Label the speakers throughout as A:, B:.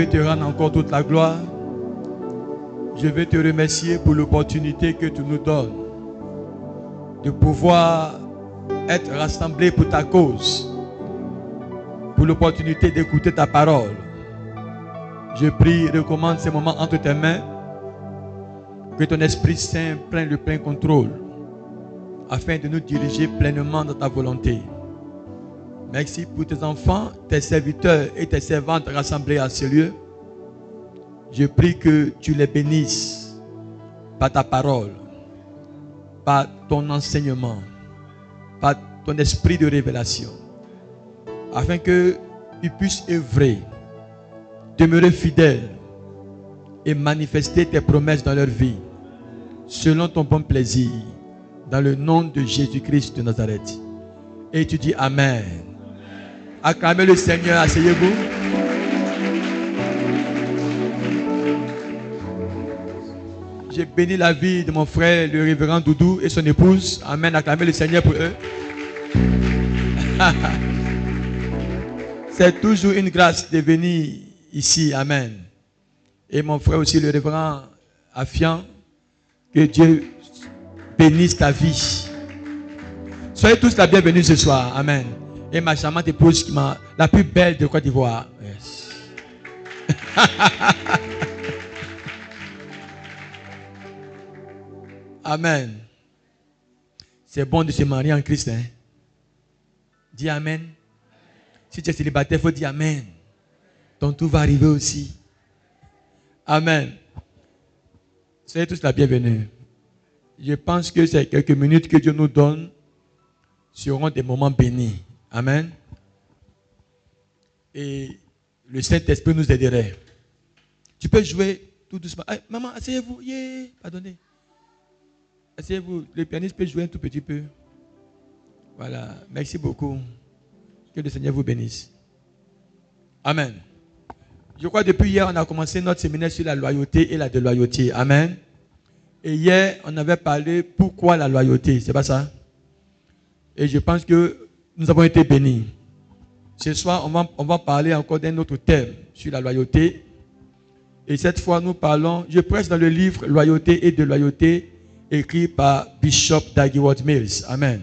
A: Je vais te rendre encore toute la gloire. Je vais te remercier pour l'opportunité que tu nous donnes de pouvoir être rassemblés pour ta cause, pour l'opportunité d'écouter ta parole. Je prie et recommande ces moments entre tes mains, que ton Esprit Saint prenne le plein contrôle afin de nous diriger pleinement dans ta volonté. Merci pour tes enfants, tes serviteurs et tes servantes rassemblés à ce lieu. Je prie que tu les bénisses par ta parole, par ton enseignement, par ton esprit de révélation, afin qu'ils puissent œuvrer, demeurer fidèles et manifester tes promesses dans leur vie, selon ton bon plaisir, dans le nom de Jésus-Christ de Nazareth. Et tu dis Amen. Acclamez le Seigneur, asseyez-vous. J'ai béni la vie de mon frère, le révérend Doudou et son épouse. Amen. Acclamez le Seigneur pour eux. C'est toujours une grâce de venir ici. Amen. Et mon frère aussi, le révérend Afian. Que Dieu bénisse ta vie. Soyez tous la bienvenue ce soir. Amen. Et ma charmante épouse, la plus belle de Côte d'Ivoire. Yes. Amen. C'est bon de se marier en Christ. Hein? Dis Amen. Si tu es célibataire, il faut dire Amen. Ton tour va arriver aussi. Amen. Soyez tous la bienvenue. Je pense que ces quelques minutes que Dieu nous donne seront des moments bénis. Amen. Et le Saint-Esprit nous aiderait. Tu peux jouer tout doucement. Hey, maman, asseyez-vous. Yeah. Pardonnez. Asseyez-vous. Le pianiste peut jouer un tout petit peu. Voilà. Merci beaucoup. Que le Seigneur vous bénisse. Amen. Je crois que depuis hier, on a commencé notre séminaire sur la loyauté et la déloyauté. Amen. Et hier, on avait parlé pourquoi la loyauté. C'est pas ça? Et je pense que nous avons été bénis. Ce soir, on va parler encore d'un autre thème sur la loyauté. Et cette fois, nous parlons, je prêche dans le livre Loyauté et déloyauté, écrit par Bishop Dag Heward-Mills. Amen.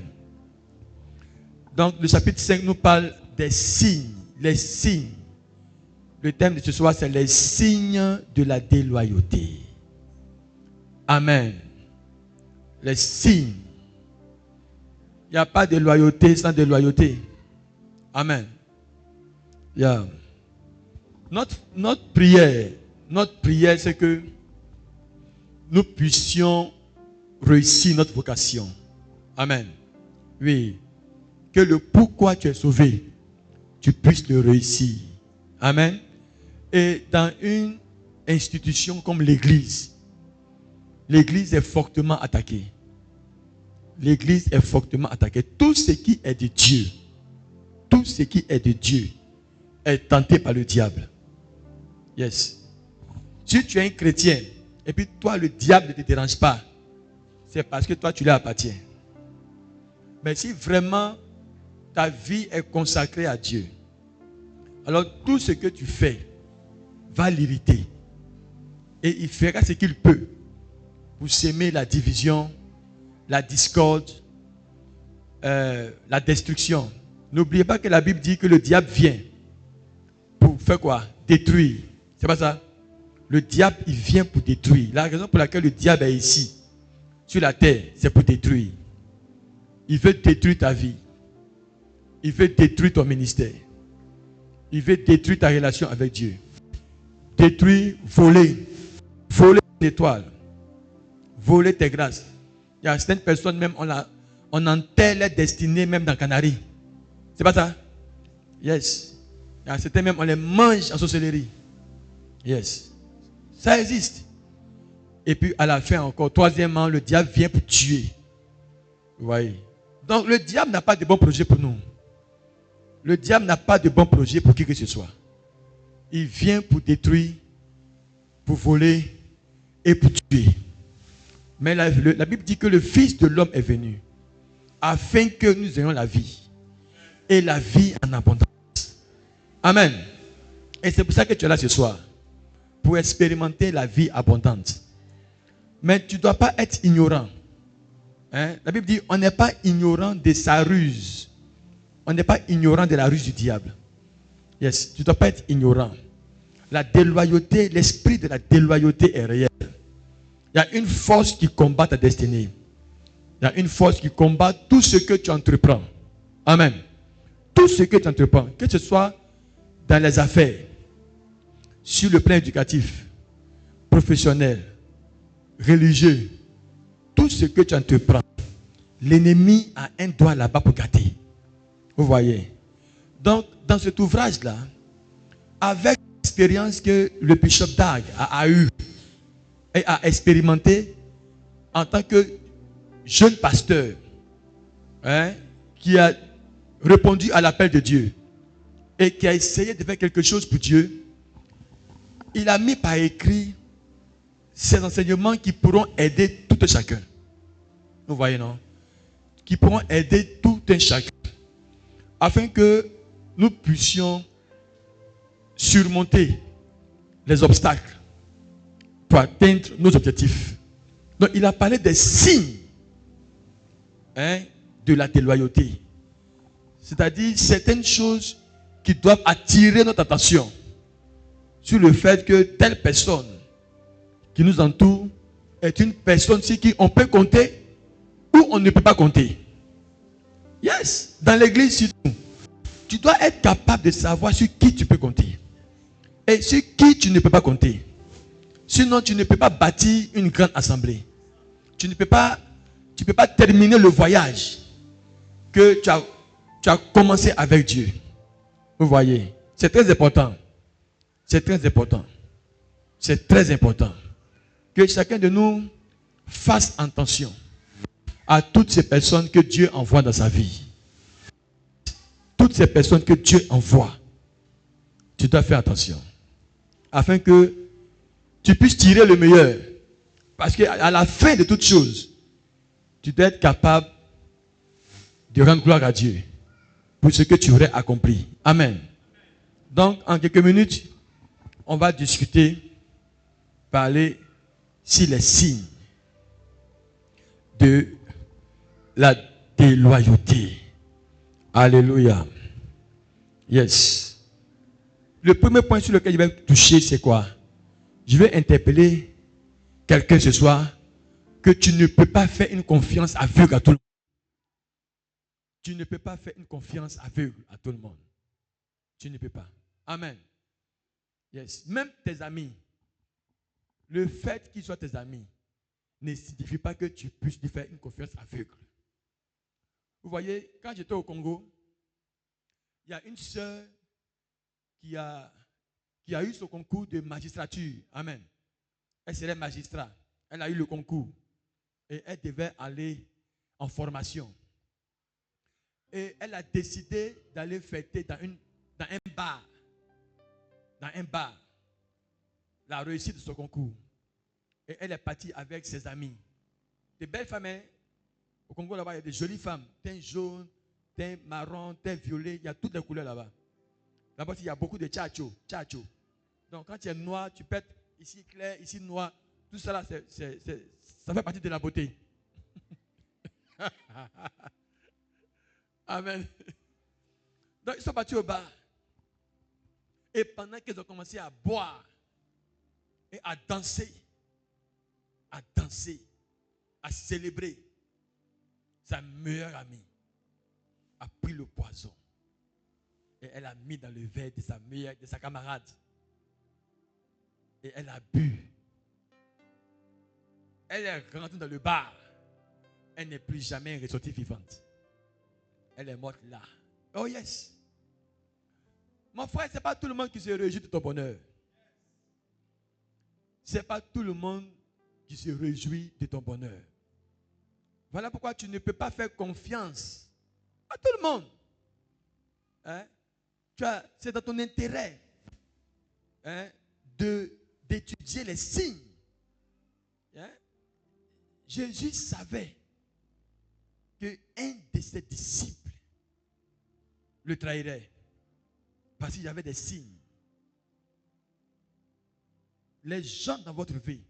A: Donc, le chapitre 5 nous parle des signes. Les signes. Le thème de ce soir, c'est les signes de la déloyauté. Amen. Les signes. Il n'y a pas de loyauté sans déloyauté. Amen. Yeah. Notre prière, c'est que nous puissions réussir notre vocation. Amen. Oui. Que le pourquoi tu es sauvé, tu puisses le réussir. Amen. Et dans une institution comme l'Église, l'Église est fortement attaquée. L'Église est fortement attaquée. Tout ce qui est de Dieu, tout ce qui est de Dieu est tenté par le diable. Yes. Si tu es un chrétien et puis toi le diable ne te dérange pas, c'est parce que toi tu lui appartiens. Mais si vraiment ta vie est consacrée à Dieu, alors tout ce que tu fais va l'irriter. Et il fera ce qu'il peut pour s'aimer la division, la discorde, la destruction. N'oubliez pas que la Bible dit que le diable vient pour faire quoi? Détruire. C'est pas ça? Le diable, il vient pour détruire. La raison pour laquelle le diable est ici, sur la terre, c'est pour détruire. Il veut détruire ta vie. Il veut détruire ton ministère. Il veut détruire ta relation avec Dieu. Détruire, voler l'étoile. Voler tes grâces. Il y a certaines personnes, même, on enterre les destinées, même dans Canaries. C'est pas ça? Yes. Il y a certains, même, on les mange en sorcellerie. Yes. Ça existe. Et puis, à la fin encore, troisièmement, le diable vient pour tuer. Vous voyez? Donc, le diable n'a pas de bons projets pour nous. Le diable n'a pas de bons projets pour qui que ce soit. Il vient pour détruire, pour voler et pour tuer. Mais la Bible dit que le Fils de l'homme est venu afin que nous ayons la vie. Et la vie en abondance. Amen. Et c'est pour ça que tu es là ce soir. pour expérimenter la vie abondante. Mais tu ne dois pas être ignorant. Hein? La Bible dit, on n'est pas ignorant de sa ruse. On n'est pas ignorant de la ruse du diable. Yes, tu ne dois pas être ignorant. La déloyauté, l'esprit de la déloyauté est réel. Il y a une force qui combat ta destinée. Il y a une force qui combat tout ce que tu entreprends. Amen. Tout ce que tu entreprends, que ce soit dans les affaires, sur le plan éducatif, professionnel, religieux, tout ce que tu entreprends, l'ennemi a un doigt là-bas pour gâter. Vous voyez. Donc, dans cet ouvrage-là, avec l'expérience que le bishop Dag a eue et a expérimenté en tant que jeune pasteur, hein, qui a répondu à l'appel de Dieu et qui a essayé de faire quelque chose pour Dieu, il a mis par écrit ces enseignements qui pourront aider tout un chacun. Vous voyez, non? Qui pourront aider tout un chacun. Afin que nous puissions surmonter les obstacles pour atteindre nos objectifs. Donc, il a parlé des signes, hein, de la déloyauté. C'est-à-dire certaines choses qui doivent attirer notre attention sur le fait que telle personne qui nous entoure est une personne sur qui on peut compter ou on ne peut pas compter. Yes, dans l'église surtout, tu dois être capable de savoir sur qui tu peux compter et sur qui tu ne peux pas compter. Sinon, tu ne peux pas bâtir une grande assemblée. Tu ne peux pas terminer le voyage que tu as commencé avec Dieu. Vous voyez, c'est très important. C'est très important. C'est très important que chacun de nous fasse attention à toutes ces personnes que Dieu envoie dans sa vie. Toutes ces personnes que Dieu envoie, tu dois faire attention. Afin que tu puisses tirer le meilleur. Parce qu'à la fin de toutes choses, tu dois être capable de rendre gloire à Dieu pour ce que tu aurais accompli. Amen. Donc, en quelques minutes, on va discuter, parler sur les signes de la déloyauté. Alléluia. Yes. Le premier point sur lequel je vais toucher, c'est quoi? Je vais interpeller quelqu'un ce soir que tu ne peux pas faire une confiance aveugle à tout le monde. Tu ne peux pas faire une confiance aveugle à tout le monde. Tu ne peux pas. Amen. Yes. Même tes amis. Le fait qu'ils soient tes amis ne signifie pas que tu puisses lui faire une confiance aveugle. Vous voyez, quand j'étais au Congo, il y a une sœur qui a eu son concours de magistrature. Amen. Elle serait magistrat. Elle a eu le concours. Et elle devait aller en formation. Et elle a décidé d'aller fêter dans un bar. Dans un bar. La réussite de son concours. Et elle est partie avec ses amis. Des belles femmes. Hein? Au Congo, là-bas, il y a des jolies femmes. Teint jaune, teint marron, teint violet. Il y a toutes les couleurs là-bas. Là-bas, il y a beaucoup de tchatcho. Donc, quand tu es noir, tu pètes ici clair, ici noir. Tout ça là, ça fait partie de la beauté. Amen. Donc, ils sont partis au bar. Et pendant qu'ils ont commencé à boire et à danser, à célébrer, sa meilleure amie a pris le poison et elle a mis dans le verre de sa camarade. Et elle a bu. Elle est rentrée dans le bar. Elle n'est plus jamais ressortie vivante. Elle est morte là. Oh yes. Mon frère, ce n'est pas tout le monde qui se réjouit de ton bonheur. Ce n'est pas tout le monde qui se réjouit de ton bonheur. Voilà pourquoi tu ne peux pas faire confiance à tout le monde. Hein? C'est dans ton intérêt, hein, d'étudier les signes. Hein? Jésus savait qu'un de ses disciples le trahirait parce qu'il y avait des signes. les gens dans votre vie,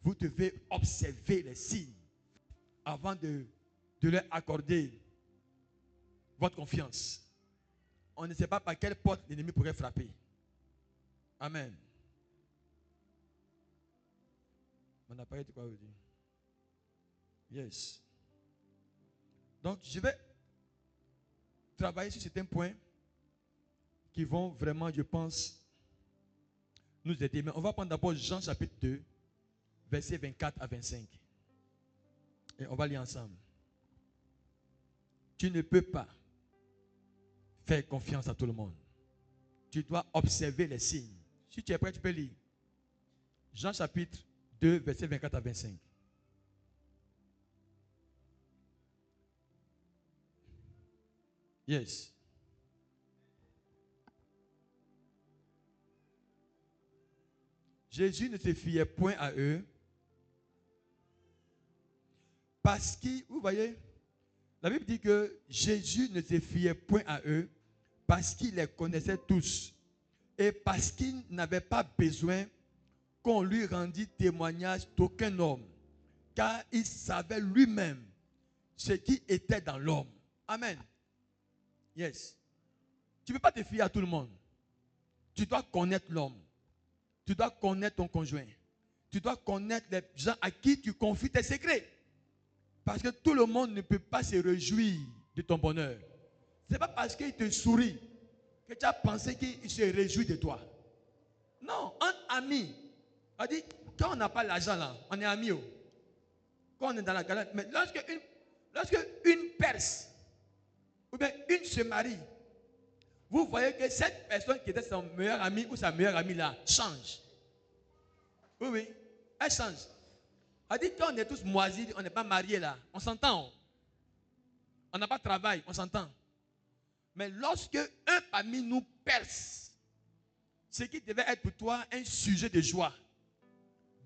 A: vous devez observer les signes avant de leur accorder votre confiance. On ne sait pas par quelle porte l'ennemi pourrait frapper. Amen. Mon appareil, tu quoi vous dire? Yes. Donc, je vais travailler sur certains points qui vont vraiment, je pense, nous aider. Mais on va prendre d'abord Jean chapitre 2, versets 24 à 25. Et on va lire ensemble. Tu ne peux pas faire confiance à tout le monde. Tu dois observer les signes. Si tu es prêt, tu peux lire. Jean chapitre 2, versets 24 à 25. Yes. Jésus ne se fiait point à eux parce que, vous voyez, la Bible dit que Jésus ne se fiait point à eux parce qu'il les connaissait tous et parce qu'il n'avait pas besoin qu'on lui rendît témoignage d'aucun homme, car il savait lui-même ce qui était dans l'homme. Amen. Yes. Tu ne peux pas te fier à tout le monde. Tu dois connaître l'homme. Tu dois connaître ton conjoint. Tu dois connaître les gens à qui tu confies tes secrets. Parce que tout le monde ne peut pas se réjouir de ton bonheur. Ce n'est pas parce qu'il te sourit que tu as pensé qu'il se réjouit de toi. Non, un ami. On dit, quand on n'a pas l'argent là, on est amis. Quand on est dans la galère. Mais lorsque une Perse ou bien une se marie, vous voyez que cette personne qui était son meilleur ami ou sa meilleure amie là change. Oui, oui, elle change. On dit quand on est tous moisis, on n'est pas mariés là, on s'entend. On n'a pas de travail, on s'entend. Mais lorsque un parmi nous perce, ce qui devait être pour toi un sujet de joie,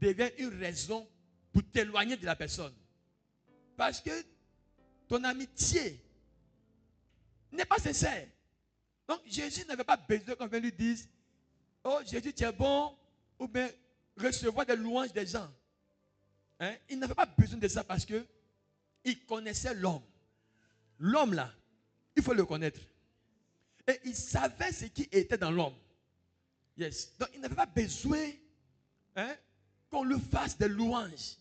A: devient une raison pour t'éloigner de la personne. Parce que ton amitié n'est pas sincère. Donc Jésus n'avait pas besoin qu'on vienne lui dire, oh Jésus tu es bon, ou bien recevoir des louanges des gens. Hein? Il n'avait pas besoin de ça parce que il connaissait l'homme. L'homme là, il faut le connaître. Et il savait ce qui était dans l'homme. Yes. Donc il n'avait pas besoin qu'on lui fasse des louanges.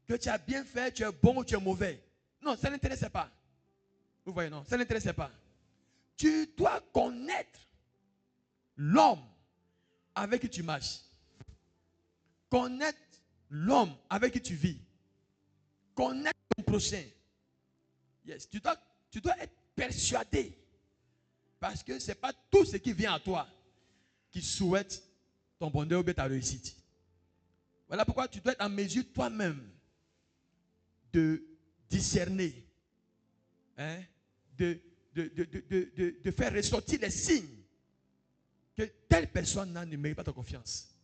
A: Que tu as bien fait, tu es bon ou tu es mauvais. Non, ça ne l'intéressait pas. Vous voyez, non, ça ne l'intéressait pas. Tu dois connaître l'homme avec qui tu marches. Connaître l'homme avec qui tu vis. Connaître ton prochain. Yes. Tu dois être persuadé. Parce que ce n'est pas tout ce qui vient à toi qui souhaite ton bonheur ou bien ta réussite. Voilà pourquoi tu dois être en mesure toi-même de discerner, de faire ressortir les signes que telle personne ne mérite pas ta confiance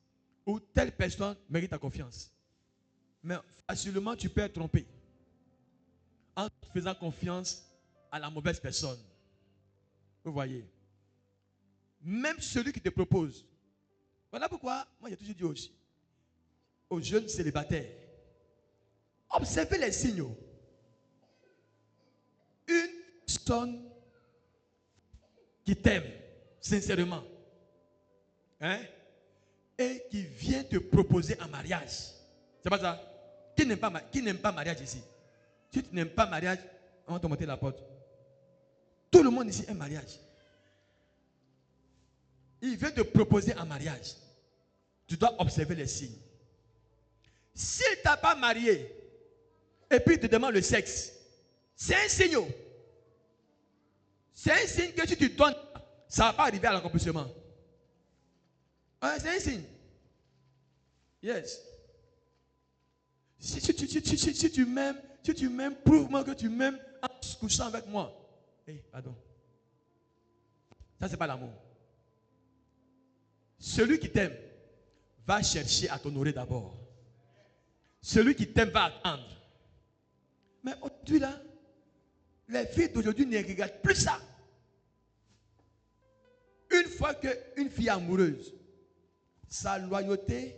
A: ou telle personne mérite ta confiance. Mais facilement tu peux être trompé en faisant confiance à la mauvaise personne. Vous voyez, même celui qui te propose. Voilà pourquoi moi j'ai toujours dit aussi aux jeunes célibataires, observez les signaux. Une personne qui t'aime sincèrement, et qui vient te proposer un mariage. C'est pas ça? Qui n'aime pas mariage ici? Si tu n'aimes pas mariage, on va te monter la porte. Tout le monde ici aime mariage. Il vient te proposer un mariage. Tu dois observer les signes. S'il ne t'a pas marié et puis il te demande le sexe, c'est un signe. C'est un signe que si tu donnes, ça ne va pas arriver à l'accomplissement. C'est un signe. Yes. Si tu m'aimes, prouve-moi que tu m'aimes en se couchant avec moi. Pardon. Ça, ce n'est pas l'amour. Celui qui t'aime va chercher à t'honorer d'abord. Celui qui t'aime va attendre. Mais aujourd'hui là, les filles d'aujourd'hui ne regardent plus ça. Une fois qu'une fille est amoureuse, sa loyauté,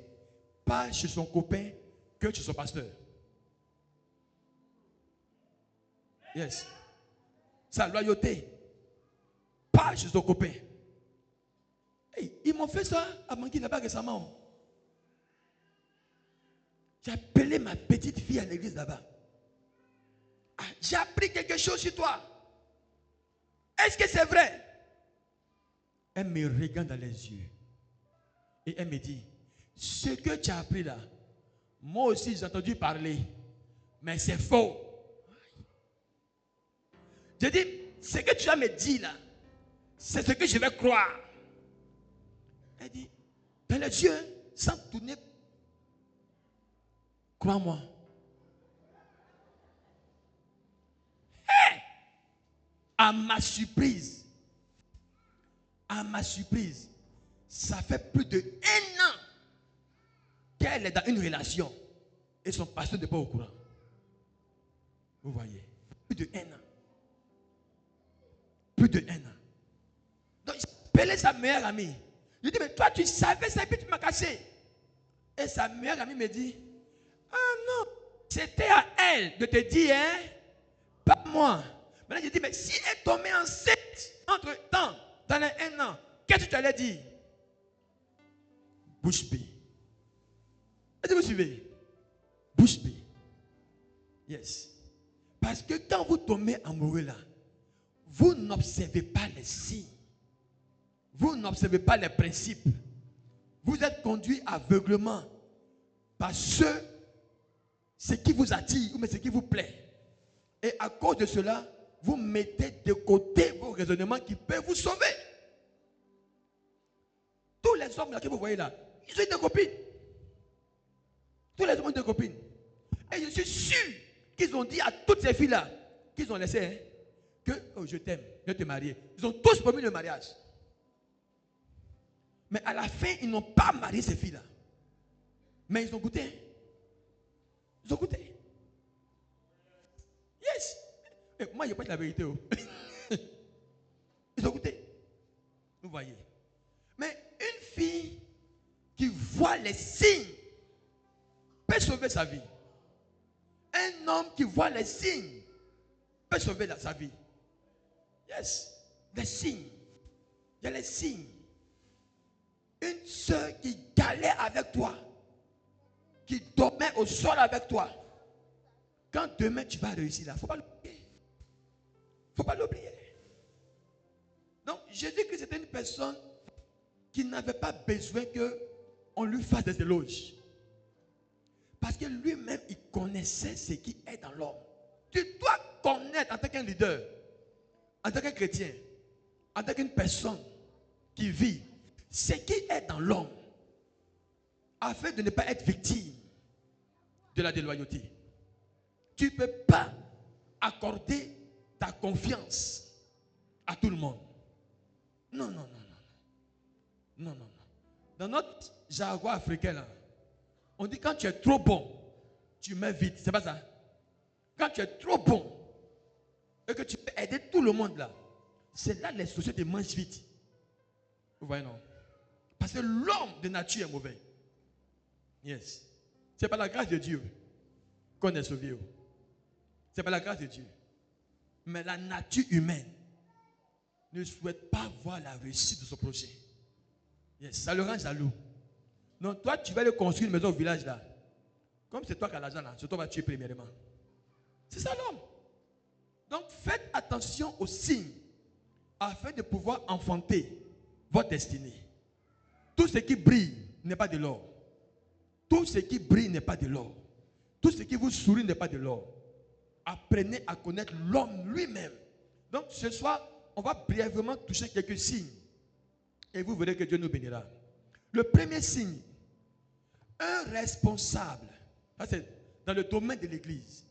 A: pas chez son copain, que chez son pasteur. Yes. Sa loyauté, pas chez son copain. Hey, ils m'ont fait ça à Manguy là-bas récemment. J'ai appelé ma petite fille à l'église là-bas. Ah, j'ai appris quelque chose sur toi. Est-ce que c'est vrai? Elle me regarde dans les yeux. Et elle me dit, ce que tu as appris là, moi aussi j'ai entendu parler, mais c'est faux. Je dis, ce que tu as me dit là, c'est ce que je vais croire. Elle dit, dans les yeux, sans tourner, crois-moi. Hey! À ma surprise, ça fait plus de 1 an qu'elle est dans une relation et son pasteur n'est pas au courant. Vous voyez, plus de 1 an. Plus de 1 an. Donc, j'ai appelé sa meilleure amie. Je lui dis, mais toi, tu savais ça et puis tu m'as caché. Et sa meilleure amie me dit, ah non, c'était à elle de te dire, hein, pas moi. Maintenant, je dis, mais si elle est tombée enceinte entre-temps, dans les 1 an, qu'est-ce que tu allais dire? Bouche bée. Est-ce que vous suivez? Bouche bée. Yes. Parce que quand vous tombez amoureux là, vous n'observez pas les signes. Vous n'observez pas les principes. Vous êtes conduit aveuglement par ce qui vous attire ou ce qui vous plaît. Et à cause de cela, vous mettez de côté vos raisonnements qui peuvent vous sauver. Tous les hommes là que vous voyez là, ils ont des copines. Tous les hommes ont des copines. Et je suis sûr qu'ils ont dit à toutes ces filles-là, qu'ils ont laissé, hein, que oh, je t'aime, je vais te marier. Ils ont tous promis le mariage. Mais à la fin, ils n'ont pas marié ces filles-là. Mais ils ont goûté. Hein. Ils ont goûté. Yes. Et moi, je ne pas la vérité. Oh. Ils ont goûté. Vous voyez. Mais une fille qui voit les signes peut sauver sa vie. Un homme qui voit les signes peut sauver sa vie. Yes. Les signes. Il y a les signes. Une soeur qui galère avec toi, qui dormait au sol avec toi. Quand demain tu vas réussir là, il ne faut pas l'oublier. Il ne faut pas l'oublier. Donc, je dis que c'était une personne qui n'avait pas besoin qu'on lui fasse des éloges. Parce que lui-même, il connaissait ce qui est dans l'homme. Tu dois connaître en tant qu'un leader, en tant qu'un chrétien, en tant qu'une personne qui vit, ce qui est dans l'homme, afin de ne pas être victime de la déloyauté. Tu ne peux pas accorder ta confiance à tout le monde. Non, non, non, non. Non, non, non. Dans notre jargon africain, là, on dit quand tu es trop bon, tu mets vite. C'est pas ça. Quand tu es trop bon et que tu peux aider tout le monde là, c'est là que les sociétés mangent vite. Vous voyez, non? Parce que l'homme de nature est mauvais. Yes. C'est par la grâce de Dieu qu'on est sauvé. C'est par la grâce de Dieu. Mais la nature humaine ne souhaite pas voir la réussite de son projet. Yes. Ça le rend jaloux. Donc toi, tu vas aller construire une maison au village là. Comme c'est toi qui as l'argent là, c'est toi qui vas tuer premièrement. C'est ça l'homme. Donc faites attention aux signes afin de pouvoir enfanter votre destinée. Tout ce qui brille n'est pas de l'or. Tout ce qui brille n'est pas de l'or. Tout ce qui vous sourit n'est pas de l'or. Apprenez à connaître l'homme lui-même. Donc ce soir, on va brièvement toucher quelques signes. Et vous verrez que Dieu nous bénira. Le premier signe, un responsable. Ça c'est dans le domaine de l'église.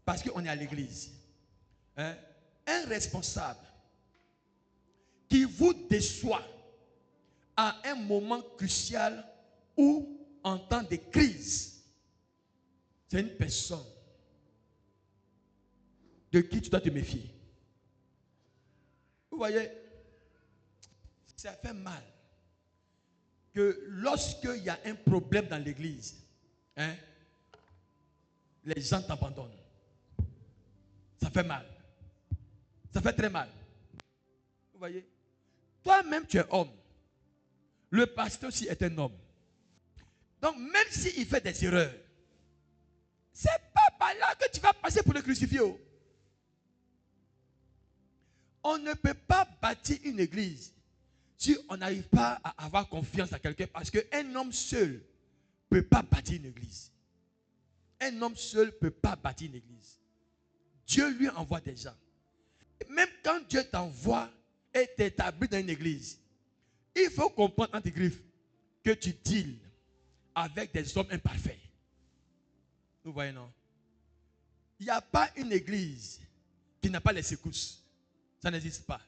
A: Parce qu'on est à l'église. Hein? Un responsable qui vous déçoit à un moment crucial ou en temps de crise. C'est une personne de qui tu dois te méfier. Vous voyez, ça fait mal que lorsqu'il y a un problème dans l'église, hein, les gens t'abandonnent. Ça fait mal. Ça fait très mal. Vous voyez? Toi-même, tu es homme. Le pasteur aussi est un homme. Donc, même s'il fait des erreurs, c'est pas par là que tu vas passer pour le crucifier. On ne peut pas bâtir une église si on n'arrive pas à avoir confiance à quelqu'un, parce qu'un homme seul ne peut pas bâtir une église. Un homme seul ne peut pas bâtir une église. Dieu lui envoie des gens. Même quand Dieu t'envoie et t'établit dans une église, il faut comprendre entre griffes que tu deals avec des hommes imparfaits. Vous voyez, non? Il n'y a pas une église qui n'a pas les secousses. Ça n'existe pas.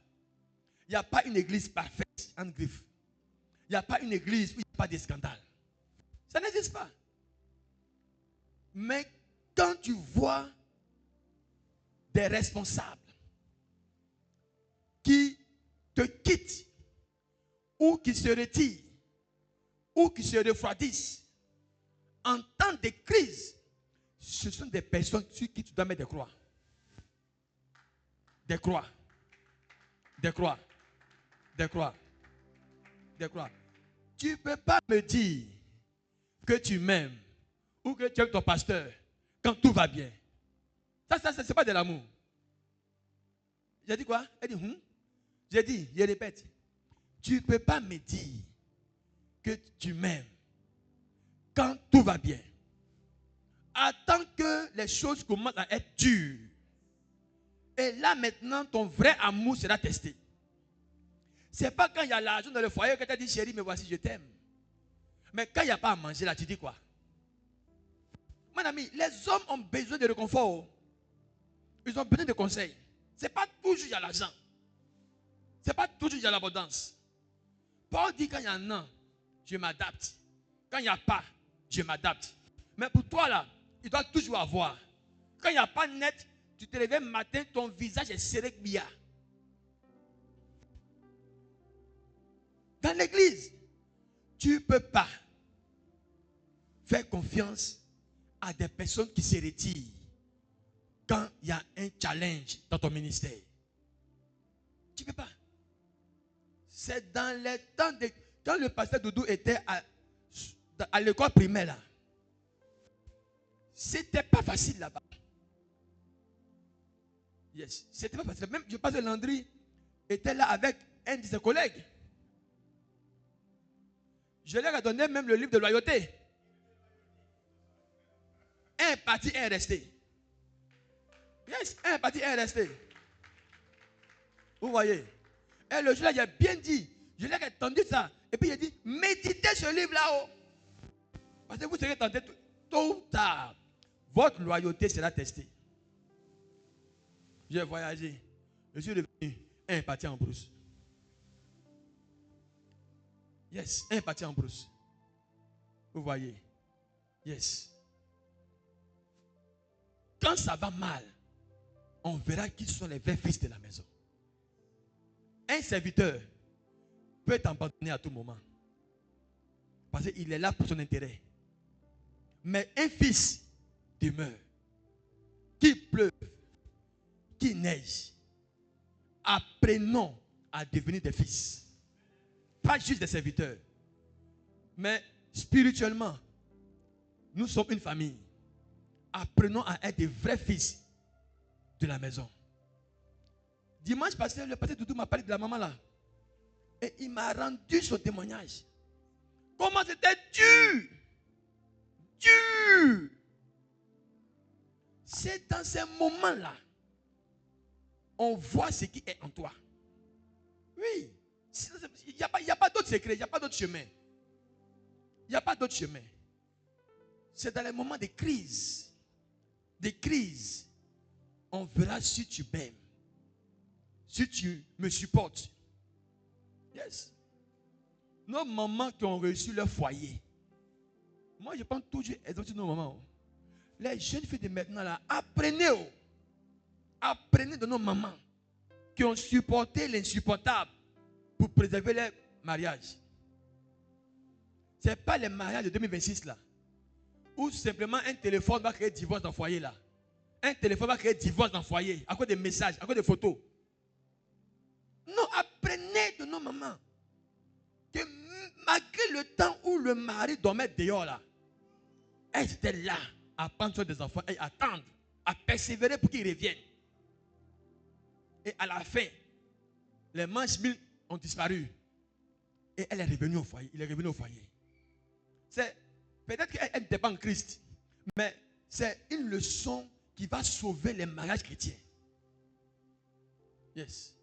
A: Il n'y a pas une église parfaite, en griffe. Il n'y a pas une église où il n'y a pas de scandale. Ça n'existe pas. Mais quand tu vois des responsables qui te quittent, ou qui se retirent, ou qui se refroidissent, en temps de crise, ce sont des personnes sur qui tu dois mettre des croix. Des croix. Des croix. Des croix. Des croix. Tu ne peux pas me dire que tu m'aimes ou que tu aimes ton pasteur quand tout va bien. Ça c'est pas de l'amour. J'ai dit quoi? Elle dit, J'ai dit, je répète. Tu ne peux pas me dire que tu m'aimes quand tout va bien. Attends que les choses commencent à être dures. Et là maintenant, ton vrai amour sera testé. Ce n'est pas quand il y a l'argent dans le foyer que tu as dit, chérie, mais voici, je t'aime. Mais quand il n'y a pas à manger, là, tu dis quoi? Mon ami, les hommes ont besoin de réconfort. Ils ont besoin de conseils. Ce n'est pas toujours il y a l'argent. Ce n'est pas toujours il y a l'abondance. Paul dit quand il y en a, je m'adapte. Quand il n'y a pas, je m'adapte. Mais pour toi là, il doit toujours avoir. Quand il n'y a pas net, tu te réveilles matin, ton visage est serré bia. Dans l'église, tu ne peux pas faire confiance à des personnes qui se retirent quand il y a un challenge dans ton ministère. Tu ne peux pas. C'est dans les temps de... Quand le pasteur Doudou était à l'école primaire là, c'était pas facile là-bas. Yes, c'était pas facile. Même je pense que Landry était là avec un de ses collègues. Je leur ai donné même le livre de loyauté. Un est parti, un est resté. Yes, un est parti, un est resté. Vous voyez. Et le jour-là, j'ai bien dit. Je leur ai tendu ça. Et puis il a dit, méditez ce livre là-haut. Parce que vous serez tenté tôt ou tard. Votre loyauté sera testée. J'ai voyagé. Je suis revenu. Un est parti en brousse. Yes, un est parti en brousse. Vous voyez. Yes. Quand ça va mal, on verra qui sont les vrais fils de la maison. Un serviteur peut t'abandonner à tout moment. Parce qu'il est là pour son intérêt. Mais un fils demeure. Qu'il pleuve, qu'il neige. Apprenons à devenir des fils. Pas juste des serviteurs. Mais spirituellement, nous sommes une famille. Apprenons à être des vrais fils de la maison. Dimanche passé, le pasteur Doudou m'a parlé de la maman là. Et il m'a rendu son témoignage. Comment c'était dur. Dur. C'est dans ces moments-là, on voit ce qui est en toi. Oui. Il n'y a pas d'autre secret, il n'y a pas d'autre chemin. Il n'y a pas d'autre chemin. C'est dans les moments de crise. Des crises. On verra si tu m'aimes. Si tu me supportes. Yes. Nos mamans qui ont reçu leur foyer. Moi, je pense toujours exemple sur nos mamans. Les jeunes filles de maintenant, là, apprenez. Apprenez de nos mamans qui ont supporté l'insupportable pour préserver leur mariage. Ce n'est pas les mariages de 2026 là. Où simplement un téléphone va créer divorce dans le foyer là. Un téléphone va créer divorce dans le foyer à cause des messages, à cause des photos. Non, apprenez de nos mamans que malgré le temps où le mari dormait dehors là, elles étaient là à prendre soin des enfants et à attendre, à persévérer pour qu'ils reviennent. Et à la fin, les manches mille ont disparu. Et elle est revenue au foyer. Il est revenu au foyer. C'est peut-être qu'elle n'était pas en Christ, mais c'est une leçon qui va sauver les mariages chrétiens. Yes.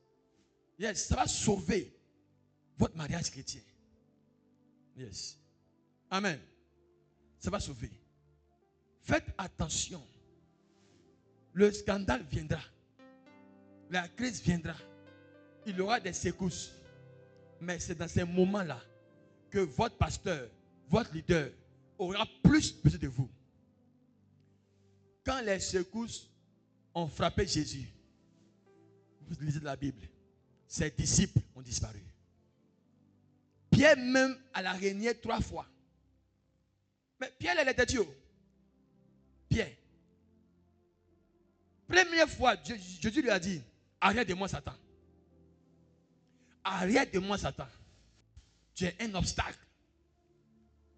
A: Yes, ça va sauver votre mariage chrétien. Yes. Amen. Ça va sauver. Faites attention. Le scandale viendra. La crise viendra. Il y aura des secousses. Mais c'est dans ces moments-là que votre pasteur, votre leader aura plus besoin de vous. Quand les secousses ont frappé Jésus, vous lisez la Bible, ses disciples ont disparu. Pierre même à la régné 3 fois. Mais Pierre, elle était Dieu. Pierre. Première fois, Jésus lui a dit, arrête de moi Satan. Arrête de moi Satan. Tu es un obstacle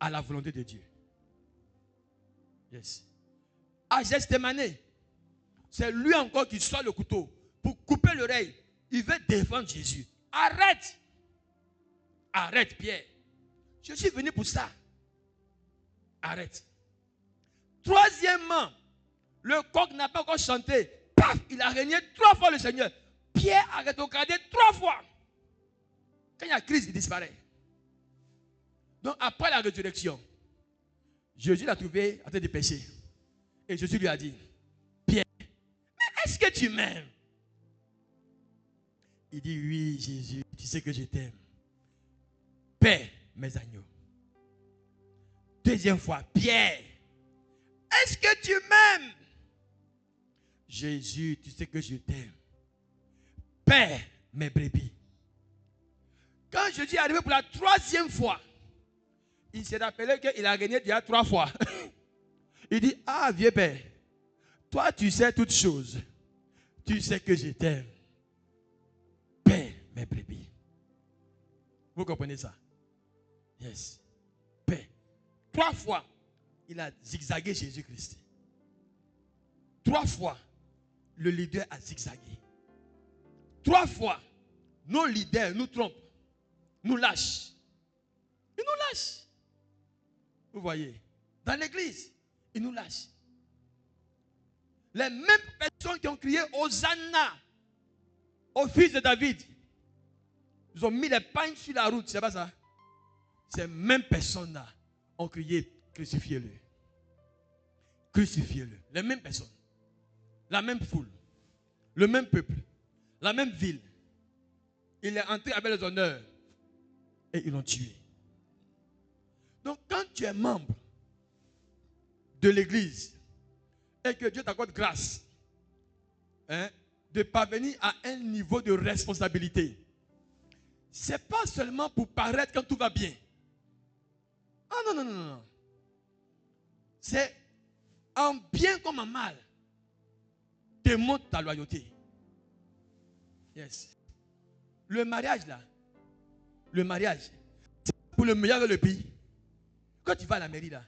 A: à la volonté de Dieu. Yes. À Gethsémani, c'est lui encore qui sort le couteau pour couper l'oreille. Il veut défendre Jésus. Arrête. Arrête Pierre. Je suis venu pour ça. Arrête. Troisièmement, le coq n'a pas encore chanté. Paf, il a régné 3 fois le Seigneur. Pierre a rétrogradé 3 fois. Quand il y a crise, il disparaît. Donc après la résurrection, Jésus l'a trouvé en train de pécher. Et Jésus lui a dit, Pierre, mais est-ce que tu m'aimes? Il dit, oui Jésus, tu sais que je t'aime. Paix mes agneaux. Deuxième fois, Pierre, est-ce que tu m'aimes? Jésus, tu sais que je t'aime. Paix mes brebis. Quand Jésus est arrivé pour la 3e fois, il s'est rappelé qu'il a gagné déjà 3 fois. Il dit, ah vieux père, toi tu sais toutes choses. Tu sais que je t'aime. Paix mes brebis. Vous comprenez ça? Yes. Paix. 3 fois, il a zigzagué Jésus-Christ. 3 fois, le leader a zigzagué. 3 fois, nos leaders nous trompent, nous lâchent. Ils nous lâchent. Vous voyez, dans l'église, ils nous lâchent. Les mêmes personnes qui ont crié Hosanna au fils de David, ils ont mis les pagnes sur la route, c'est pas ça? Ces mêmes personnes-là ont crié crucifiez-le. Crucifiez-le. Les mêmes personnes. La même foule. Le même peuple. La même ville. Il est entré avec les honneurs. Et ils l'ont tué. Donc quand tu es membre de l'église et que Dieu t'accorde grâce de parvenir à un niveau de responsabilité, ce n'est pas seulement pour paraître quand tout va bien. Ah non, non, non, non. C'est en bien comme en mal. Démontre ta loyauté. Yes. Le mariage là, le mariage, c'est pour le meilleur et le pire. Quand tu vas à la mairie là,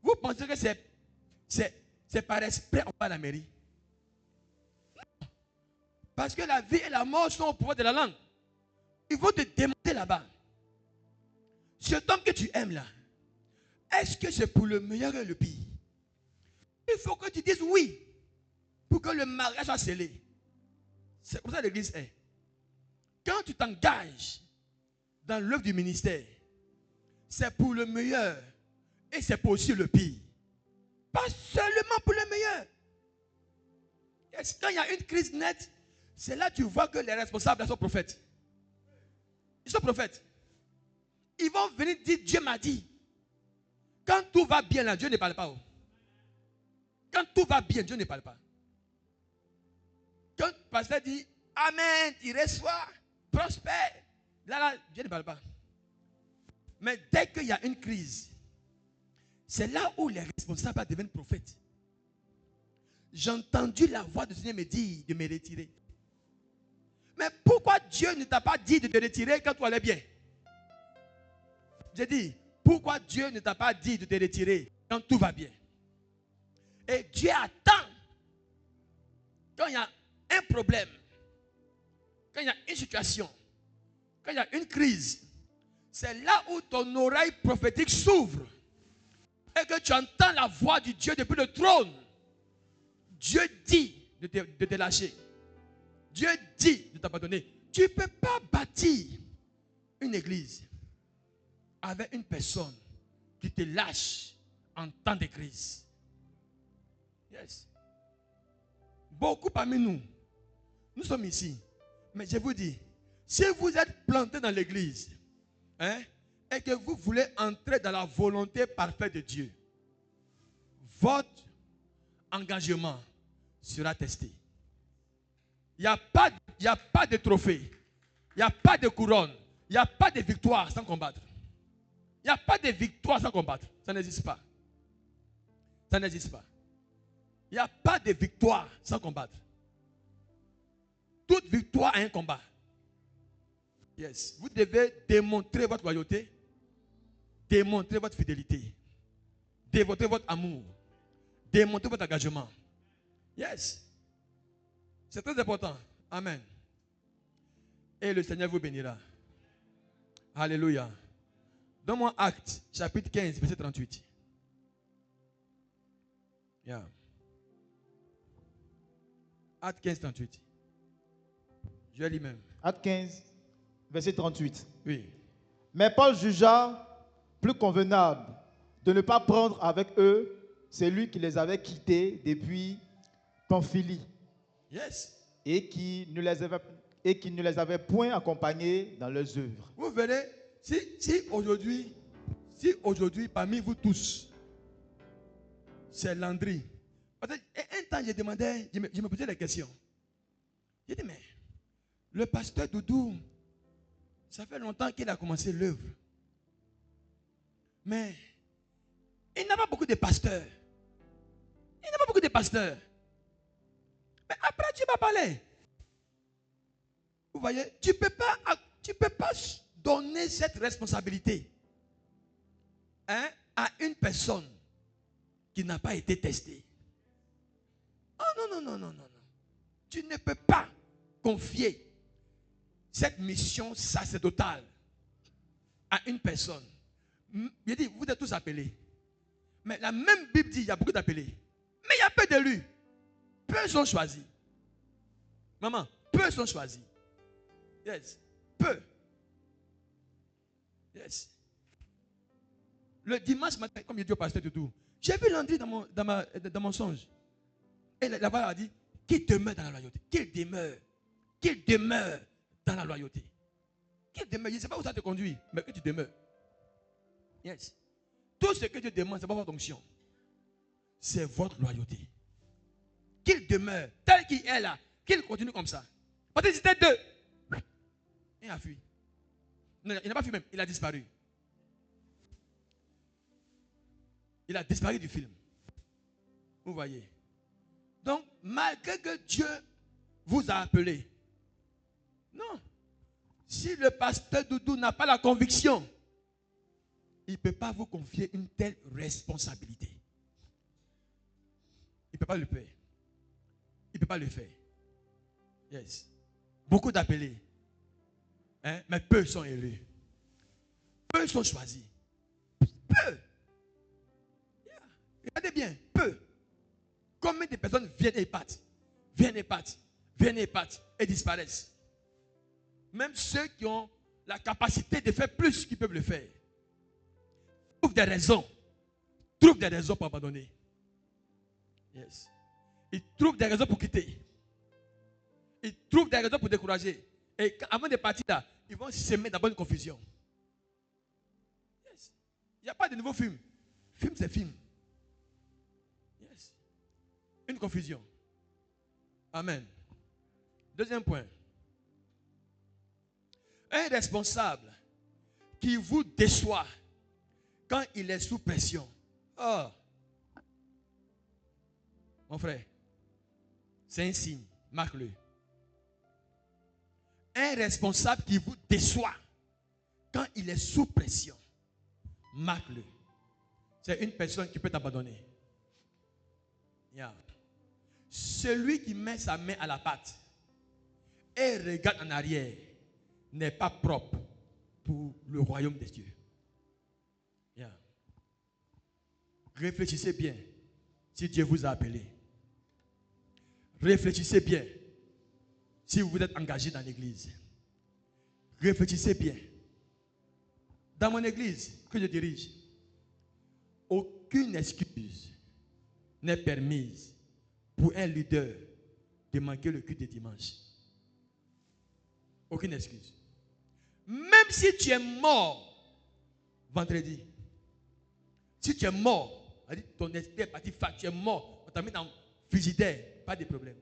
A: vous pensez que c'est par respect on va à la mairie? Non. Parce que la vie et la mort sont au pouvoir de la langue. Ils vont te demander là-bas. Cet homme que tu aimes là, est-ce que c'est pour le meilleur et le pire? Il faut que tu dises oui pour que le mariage soit scellé. C'est comme ça que l'église est. Quand tu t'engages dans l'œuvre du ministère, c'est pour le meilleur et c'est pour aussi le pire. Pas seulement pour le meilleur. Quand il y a une crise nette, c'est là que tu vois que les responsables sont prophètes. Ils sont prophètes. Ils vont venir dire Dieu m'a dit. Quand tout va bien là, Dieu ne parle pas. Quand tout va bien, Dieu ne parle pas. Quand le pasteur dit Amen, il reçoit, prospère. Là, Dieu ne parle pas. Mais dès qu'il y a une crise, c'est là où les responsables deviennent prophètes. J'ai entendu la voix du Seigneur me dire de me retirer. Mais pourquoi Dieu ne t'a pas dit de te retirer quand tout allait bien? J'ai dit, pourquoi Dieu ne t'a pas dit de te retirer quand tout va bien? Et Dieu attend quand il y a un problème, quand il y a une situation, quand il y a une crise. C'est là où ton oreille prophétique s'ouvre et que tu entends la voix du Dieu depuis le trône. Dieu dit de te lâcher. Dieu dit de t'abandonner. Tu ne peux pas bâtir une église avec une personne qui te lâche en temps de crise. Yes. Beaucoup parmi nous, nous sommes ici. Mais je vous dis, si vous êtes planté dans l'église, et que vous voulez entrer dans la volonté parfaite de Dieu, votre engagement sera testé. Il n'y a pas de trophée, il n'y a pas de couronne, il n'y a pas de victoire sans combattre. Il n'y a pas de victoire sans combattre. Ça n'existe pas. Ça n'existe pas. Il n'y a pas de victoire sans combattre. Toute victoire a un combat. Yes. Vous devez démontrer votre loyauté, démontrer votre fidélité, démontrer votre amour, démontrer votre engagement. Yes. C'est très important. Amen. Et le Seigneur vous bénira. Alléluia. Donne-moi Actes, chapitre 15, verset 38. Yeah. Actes 15, 38. Je lis même.
B: Actes 15, verset 38.
A: Oui.
B: Mais Paul jugea plus convenable de ne pas prendre avec eux celui qui les avait quittés depuis Pamphylie.
A: Yes.
B: Et qui ne les avait point accompagnés dans leurs œuvres.
A: Vous verrez, si aujourd'hui, parmi vous tous, c'est Landry. Un temps, je demandais, je me posais la question. J'ai dit, mais le pasteur Doudou, ça fait longtemps qu'il a commencé l'œuvre. Mais il n'a pas beaucoup de pasteurs. Il n'a pas beaucoup de pasteurs. Mais après, tu vas parler. Vous voyez, tu ne peux pas donner cette responsabilité à une personne qui n'a pas été testée. Oh non. Tu ne peux pas confier cette mission sacerdotale à une personne. Je dis, vous êtes tous appelés. Mais la même Bible dit, il y a beaucoup d'appelés. Mais il y a peu d'élus. Peu sont choisis. Maman, peu sont choisis. Yes. Peu. Yes. Le dimanche matin, comme il dit au pasteur Doudou, j'ai vu Landry dans mon songe. Et la voix a dit, qu'il demeure dans la loyauté. Qu'il demeure dans la loyauté. Qu'il demeure. Je ne sais pas où ça te conduit, mais que tu demeures. Yes. Tout ce que Dieu demande, ce n'est pas votre onction. C'est votre loyauté. Qu'il demeure tel qu'il est là. Qu'il continue comme ça. Parce que c'était deux. Il a fui. Non, il n'a pas fui même. Il a disparu. Il a disparu du film. Vous voyez. Donc, malgré que Dieu vous a appelé, non. Si le pasteur Doudou n'a pas la conviction, il ne peut pas vous confier une telle responsabilité. Il ne peut pas le faire. Il ne peut pas le faire. Yes. Beaucoup d'appelés. Mais peu sont élus. Peu sont choisis. Peu. Yeah. Regardez bien. Peu. Combien de personnes viennent et partent? Viennent et partent et disparaissent. Même ceux qui ont la capacité de faire plus qu'ils peuvent le faire. Trouvent des raisons pour abandonner. Yes. Ils trouvent des raisons pour quitter. Ils trouvent des raisons pour décourager. Et avant de partir là, ils vont semer d'abord une confusion. Yes. Il n'y a pas de nouveau film. Film, c'est film. Yes. Une confusion. Amen. Deuxième point. Un responsable qui vous déçoit quand il est sous pression. Oh. Mon frère, c'est un signe, marque-le. Un responsable qui vous déçoit quand il est sous pression, marque-le. C'est une personne qui peut t'abandonner. Yeah. Celui qui met sa main à la pâte et regarde en arrière n'est pas propre pour le royaume des cieux. Yeah. Réfléchissez bien si Dieu vous a appelé. Réfléchissez bien si vous êtes engagé dans l'église. Réfléchissez bien. Dans mon église que je dirige, aucune excuse n'est permise pour un leader de manquer le culte de dimanche. Aucune excuse. Même si tu es mort vendredi, si tu es mort, ton esprit est parti, tu es mort, on t'a mis dans le frigidaire, pas de problème.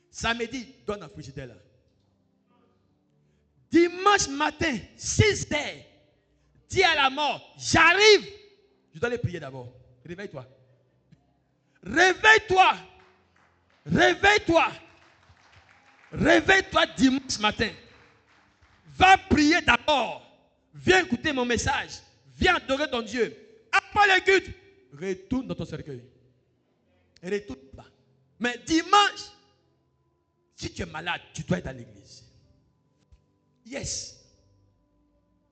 A: Samedi, donne un frigidaire là. Dimanche matin, 6 heures, dis à la mort, j'arrive. Je dois aller prier d'abord. Réveille-toi. Réveille-toi. Réveille-toi. Réveille-toi dimanche matin. Va prier d'abord. Viens écouter mon message. Viens adorer ton Dieu. Après le culte, retourne dans ton cercueil. Retourne là. Mais dimanche, si tu es malade, tu dois être à l'église. Yes.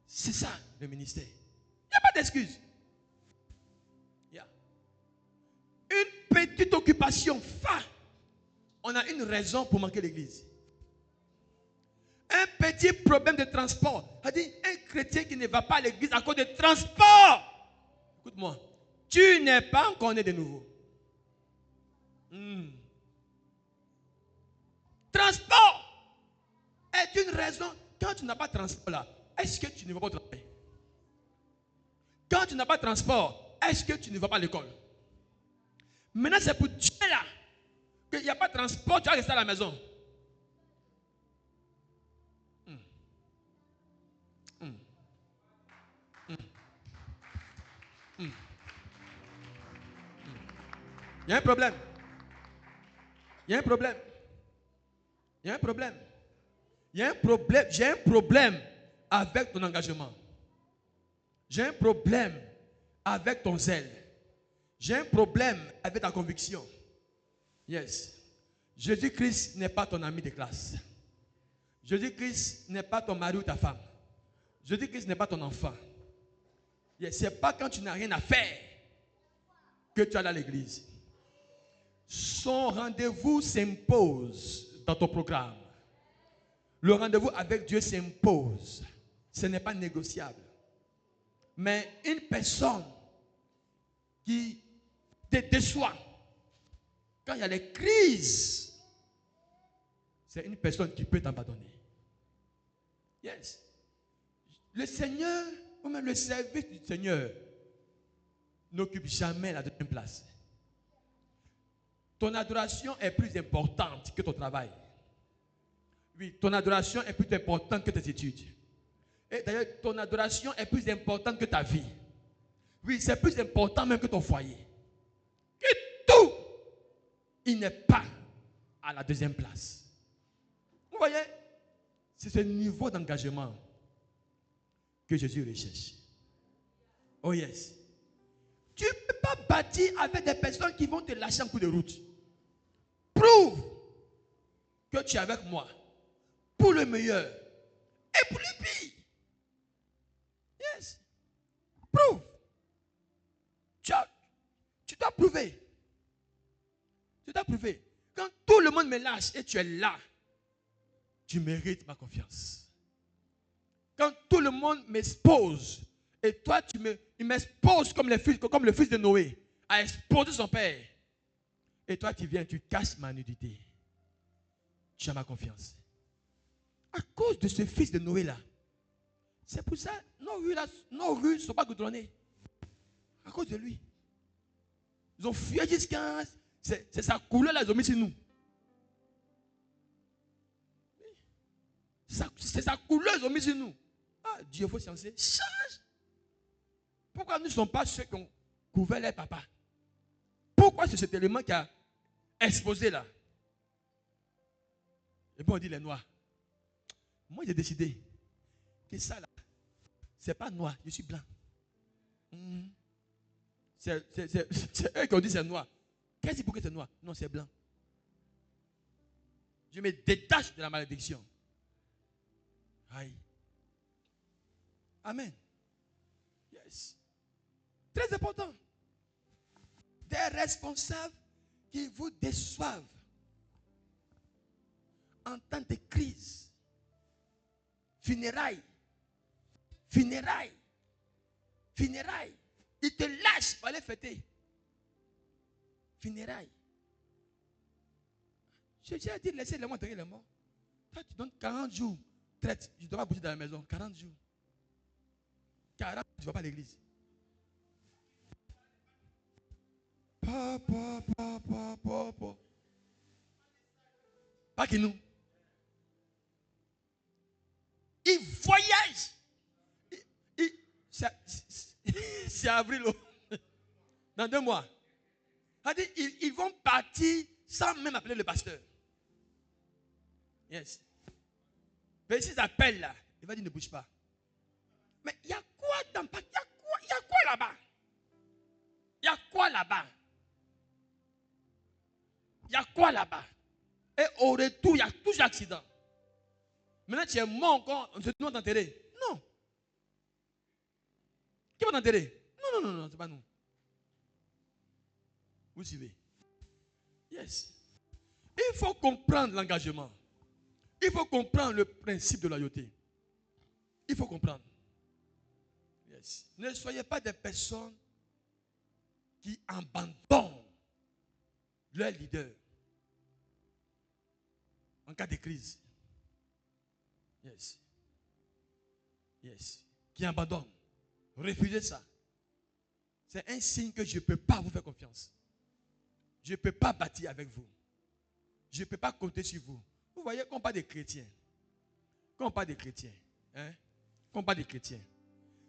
A: C'est ça le ministère. Il n'y a pas d'excuse. Une petite occupation, on a une raison pour manquer l'église. Un petit problème de transport. C'est-à-dire, un chrétien qui ne va pas à l'église à cause de transport. Écoute-moi, tu n'es pas encore né de nouveau. Transport est une raison. Quand tu n'as pas de transport là, est-ce que tu ne vas pas au travail? Quand tu n'as pas de transport, est-ce que tu ne vas pas à l'école? Maintenant, c'est pour Dieu là qu'il n'y a pas de transport, tu vas rester à la maison. Il y a un problème. Il y a un problème. Il y a un problème. Il y a un problème. J'ai un problème avec ton engagement. J'ai un problème avec ton zèle. J'ai un problème avec ta conviction. Yes. Jésus-Christ n'est pas ton ami de classe. Jésus-Christ n'est pas ton mari ou ta femme. Jésus-Christ n'est pas ton enfant. Yes. Ce n'est pas quand tu n'as rien à faire que tu es à l'église. Son rendez-vous s'impose dans ton programme. Le rendez-vous avec Dieu s'impose. Ce n'est pas négociable. Mais une personne qui te déçoit, quand il y a les crises, c'est une personne qui peut t'abandonner. Yes. Le Seigneur, ou même le service du Seigneur, n'occupe jamais la deuxième place. Ton adoration est plus importante que ton travail. Oui, ton adoration est plus importante que tes études. Et d'ailleurs, ton adoration est plus importante que ta vie. Oui, c'est plus important même que ton foyer. Que tout, il n'est pas à la deuxième place. Vous voyez, c'est ce niveau d'engagement que Jésus recherche. Oh yes. Tu ne peux pas bâtir avec des personnes qui vont te lâcher un coup de route. Prouve que tu es avec moi pour le meilleur et pour le pire. Yes. Prouve. Tu dois prouver. Tu dois prouver. Quand tout le monde me lâche et tu es là, tu mérites ma confiance. Quand tout le monde m'expose et toi il m'expose comme le fils de Noé a exposé son père. Et toi tu viens, tu caches ma nudité. Tu as ma confiance. À cause de ce fils de Noé là, c'est pour ça nos rues ne sont pas goudronnées. À cause de lui. Ils ont fui jusqu'à... C'est sa couleur là, ils ont mis sur nous. C'est sa couleur, ils ont mis sur nous. Ah. Dieu, il faut changer. Change. Pourquoi nous ne sommes pas ceux qui ont couvert les papas? Pourquoi c'est cet élément qui a exposé là? Et puis on dit les noirs. Moi j'ai décidé que ça là, c'est pas noir, je suis blanc. C'est eux qui ont dit c'est noir. Qu'est-ce que c'est noir? Non, c'est blanc. Je me détache de la malédiction. Aïe. Amen. Yes. Très important. Des responsables qui vous déçoivent en temps de crise. Funérailles. Funérailles. Funérailles. Ils te lâchent pour aller fêter. Funérailles. J'ai dit, laissez les morts enterrer les morts. Toi, tu donnes 40 jours. Traite. Je dois pas bouger dans la maison. 40 jours. 40 jours, tu ne vas pas à l'église. Pas que nous. Ils voyagent. C'est avril. Dans 2 mois. Ils vont partir sans même appeler le pasteur. Yes. Mais s'ils appellent là, il va dire ne bouge pas. Mais il y a quoi dans il y a quoi là-bas? Il y a quoi là-bas? Il y a quoi là-bas? Et au retour, il y a toujours accident. Maintenant, tu es mort encore, on se doit t'enterrer. Non. Qui va t'enterrer? Non, c'est pas nous. Vous suivez? Yes. Il faut comprendre l'engagement. Il faut comprendre le principe de loyauté. Il faut comprendre. Yes. Ne soyez pas des personnes qui abandonnent leur leader en cas de crise. Yes. Yes. Qui abandonnent. Refusez ça. C'est un signe que je ne peux pas vous faire confiance. Je ne peux pas bâtir avec vous. Je ne peux pas compter sur vous. Vous voyez, quand on parle des chrétiens,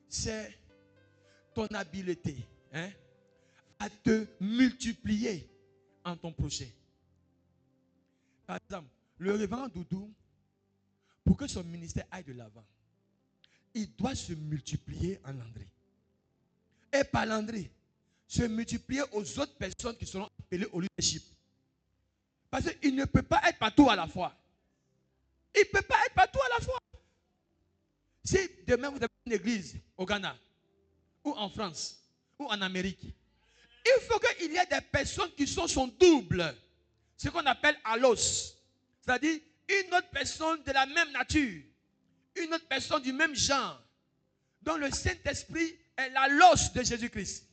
A: c'est ton habileté à te multiplier en ton projet. Par exemple, le révérend Doudou, pour que son ministère aille de l'avant, il doit se multiplier en Landry. Et par Landry, se multiplier aux autres personnes qui seront appelées au leadership. Parce qu'il ne peut pas être partout à la fois. Il ne peut pas être partout à la fois. Si demain vous avez une église au Ghana, ou en France, ou en Amérique, il faut qu'il y ait des personnes qui sont son double. Ce qu'on appelle allos. C'est-à-dire une autre personne de la même nature. Une autre personne du même genre. Dont le Saint-Esprit est l'allos de Jésus-Christ.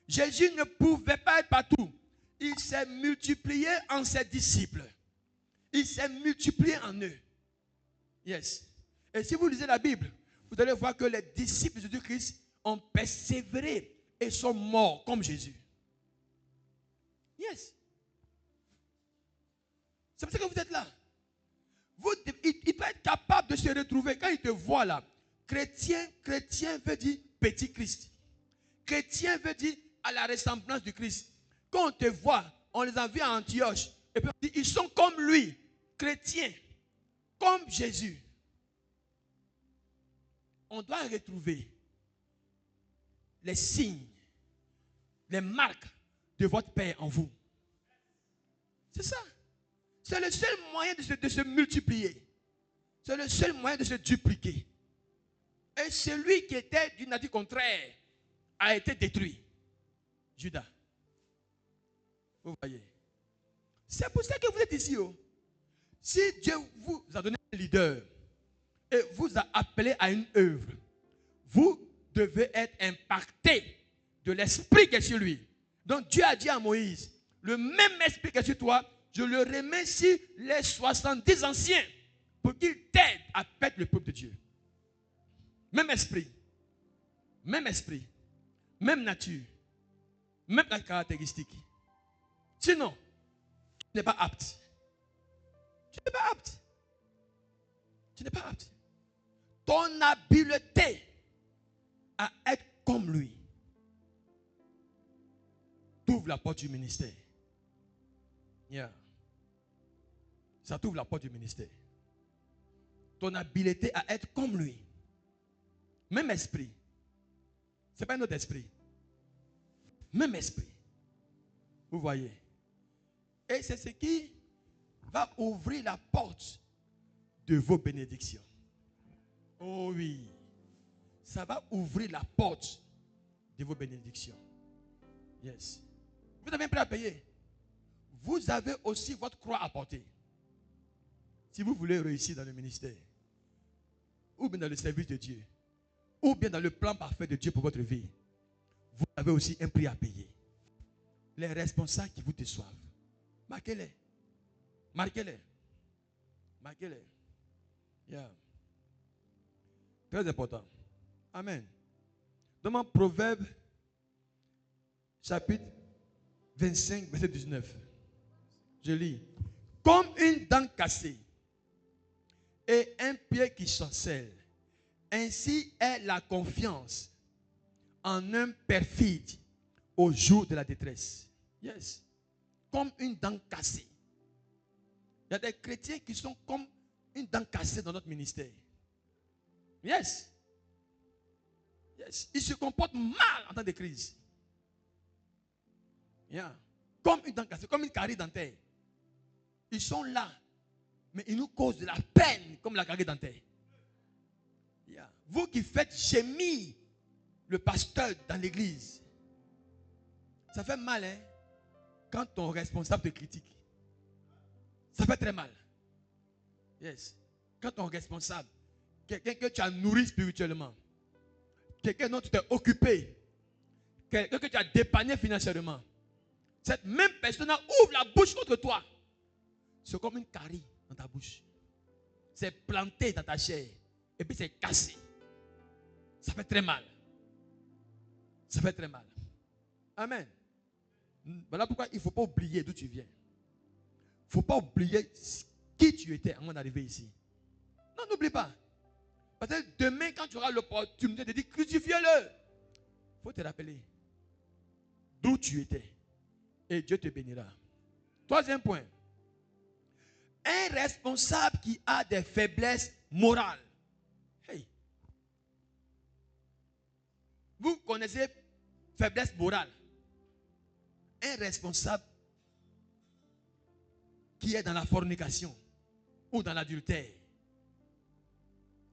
A: Jésus ne pouvait pas être partout. Il s'est multiplié en ses disciples. Il s'est multiplié en eux. Yes. Et si vous lisez la Bible, vous allez voir que les disciples de Jésus-Christ ont persévéré et sont morts comme Jésus. Yes. C'est pour ça que vous êtes là. Il peut être capable de se retrouver quand il te voit là. Chrétien veut dire petit Christ. Chrétien veut dire à la ressemblance du Christ. Quand on te voit, on les envoie à Antioche. Et puis on dit, ils sont comme lui, chrétiens, comme Jésus. On doit retrouver les signes, les marques de votre Père en vous. C'est ça. C'est le seul moyen de se multiplier. C'est le seul moyen de se dupliquer. Et celui qui était d'une nature contraire a été détruit. Judas. Vous voyez. C'est pour ça que vous êtes ici. Oh. Si Dieu vous a donné un leader et vous a appelé à une œuvre, vous devez être impacté de l'esprit qui est sur lui. Donc Dieu a dit à Moïse, le même esprit qui est sur toi, je le remets sur les 70 anciens pour qu'ils t'aident à perdre le peuple de Dieu. Même esprit, même nature, même caractéristique. Sinon, tu n'es pas apte. Tu n'es pas apte. ton habileté à être comme lui t'ouvre la porte du ministère. Yeah. Ça t'ouvre la porte du ministère. Ton habileté à être comme lui. Même esprit. Ce n'est pas un autre esprit. Même esprit. Vous voyez. Et c'est ce qui va ouvrir la porte de vos bénédictions. Oh oui. Ça va ouvrir la porte de vos bénédictions. Yes. Vous avez un prêt à payer. Vous avez aussi votre croix à porter. Si vous voulez réussir dans le ministère, ou bien dans le service de Dieu, ou bien dans le plan parfait de Dieu pour votre vie, vous avez aussi un prix à payer. Les responsables qui vous déçoivent, marquez-les. Marquez-les. Marquez-les. Yeah. Très important. Amen. Dans Proverbe, chapitre 25, verset 19. Je lis. Comme une dent cassée et un pied qui chancelle, ainsi est la confiance en un perfide au jour de la détresse. Yes. Comme une dent cassée. Il y a des chrétiens qui sont comme une dent cassée dans notre ministère. Yes. Yes. Ils se comportent mal en temps de crise. Yeah. Comme une dent cassée, comme une carie dentaire. Ils sont là, mais ils nous causent de la peine comme la carie dentaire. Yeah. Vous qui faites gémir le pasteur dans l'église, ça fait mal, hein, quand ton responsable te critique. Ça fait très mal. Yes. Quand ton responsable, quelqu'un que tu as nourri spirituellement, quelqu'un dont tu t'es occupé, quelqu'un que tu as dépanné financièrement, cette même personne ouvre la bouche contre toi. C'est comme une carie dans ta bouche. C'est planté dans ta chair. Et puis c'est cassé. Ça fait très mal. Ça fait très mal. Amen. Voilà pourquoi il ne faut pas oublier d'où tu viens. Il ne faut pas oublier qui tu étais avant d'arriver ici. Non, n'oublie pas. Parce que demain, quand tu auras l'opportunité de dire crucifiez-le, il faut te rappeler d'où tu étais. Et Dieu te bénira. Troisième point. Un responsable qui a des faiblesses morales. Hey. Vous connaissez faiblesse morale. Un responsable qui est dans la fornication ou dans l'adultère.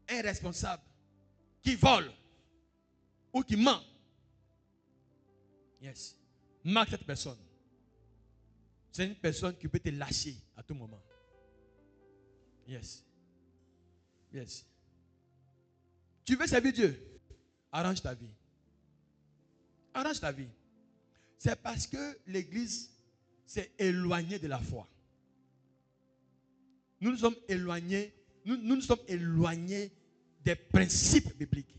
A: Un responsable qui vole ou qui ment. Yes. Marque cette personne. C'est une personne qui peut te lâcher à tout moment. Yes. Yes. Tu veux servir Dieu? Arrange ta vie. Arrange ta vie. C'est parce que l'Église s'est éloignée de la foi. Nous nous sommes éloignés. Nous nous sommes éloignés des principes bibliques.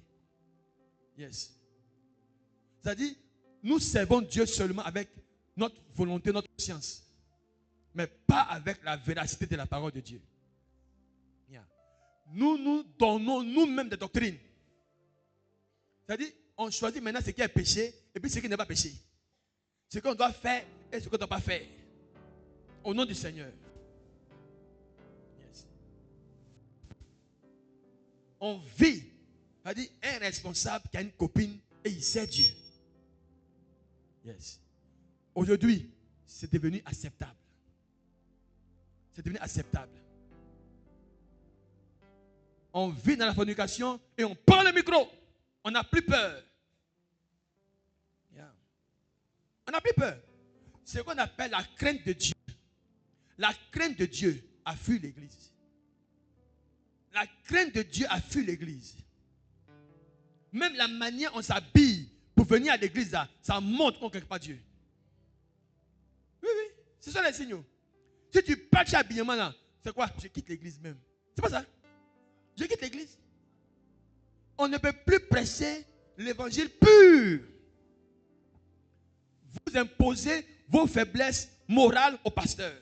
A: Yes. C'est-à-dire, nous servons Dieu seulement avec notre volonté, notre conscience. Mais pas avec la véracité de la parole de Dieu. Yeah. Nous nous donnons nous-mêmes des doctrines. C'est-à-dire, on choisit maintenant ce qui est péché et puis ce qui n'est pas péché. Ce qu'on doit faire et ce qu'on ne doit pas faire. Au nom du Seigneur. Yes. On vit. C'est-à-dire, un responsable qui a une copine et il sait Dieu. Yes. Aujourd'hui, c'est devenu acceptable. C'est devenu acceptable. On vit dans la fornication et on prend le micro. On n'a plus peur. Yeah. On n'a plus peur. C'est ce qu'on appelle la crainte de Dieu. La crainte de Dieu a fui l'église. La crainte de Dieu a fui l'église. Même la manière dont on s'habille pour venir à l'église, ça montre qu'on ne craint pas Dieu. Oui, oui, ce sont les signaux. Si tu patches habillement là, c'est quoi? Je quitte l'église même. C'est pas ça. Je quitte l'église. On ne peut plus prêcher l'évangile pur. Vous imposez vos faiblesses morales au pasteur.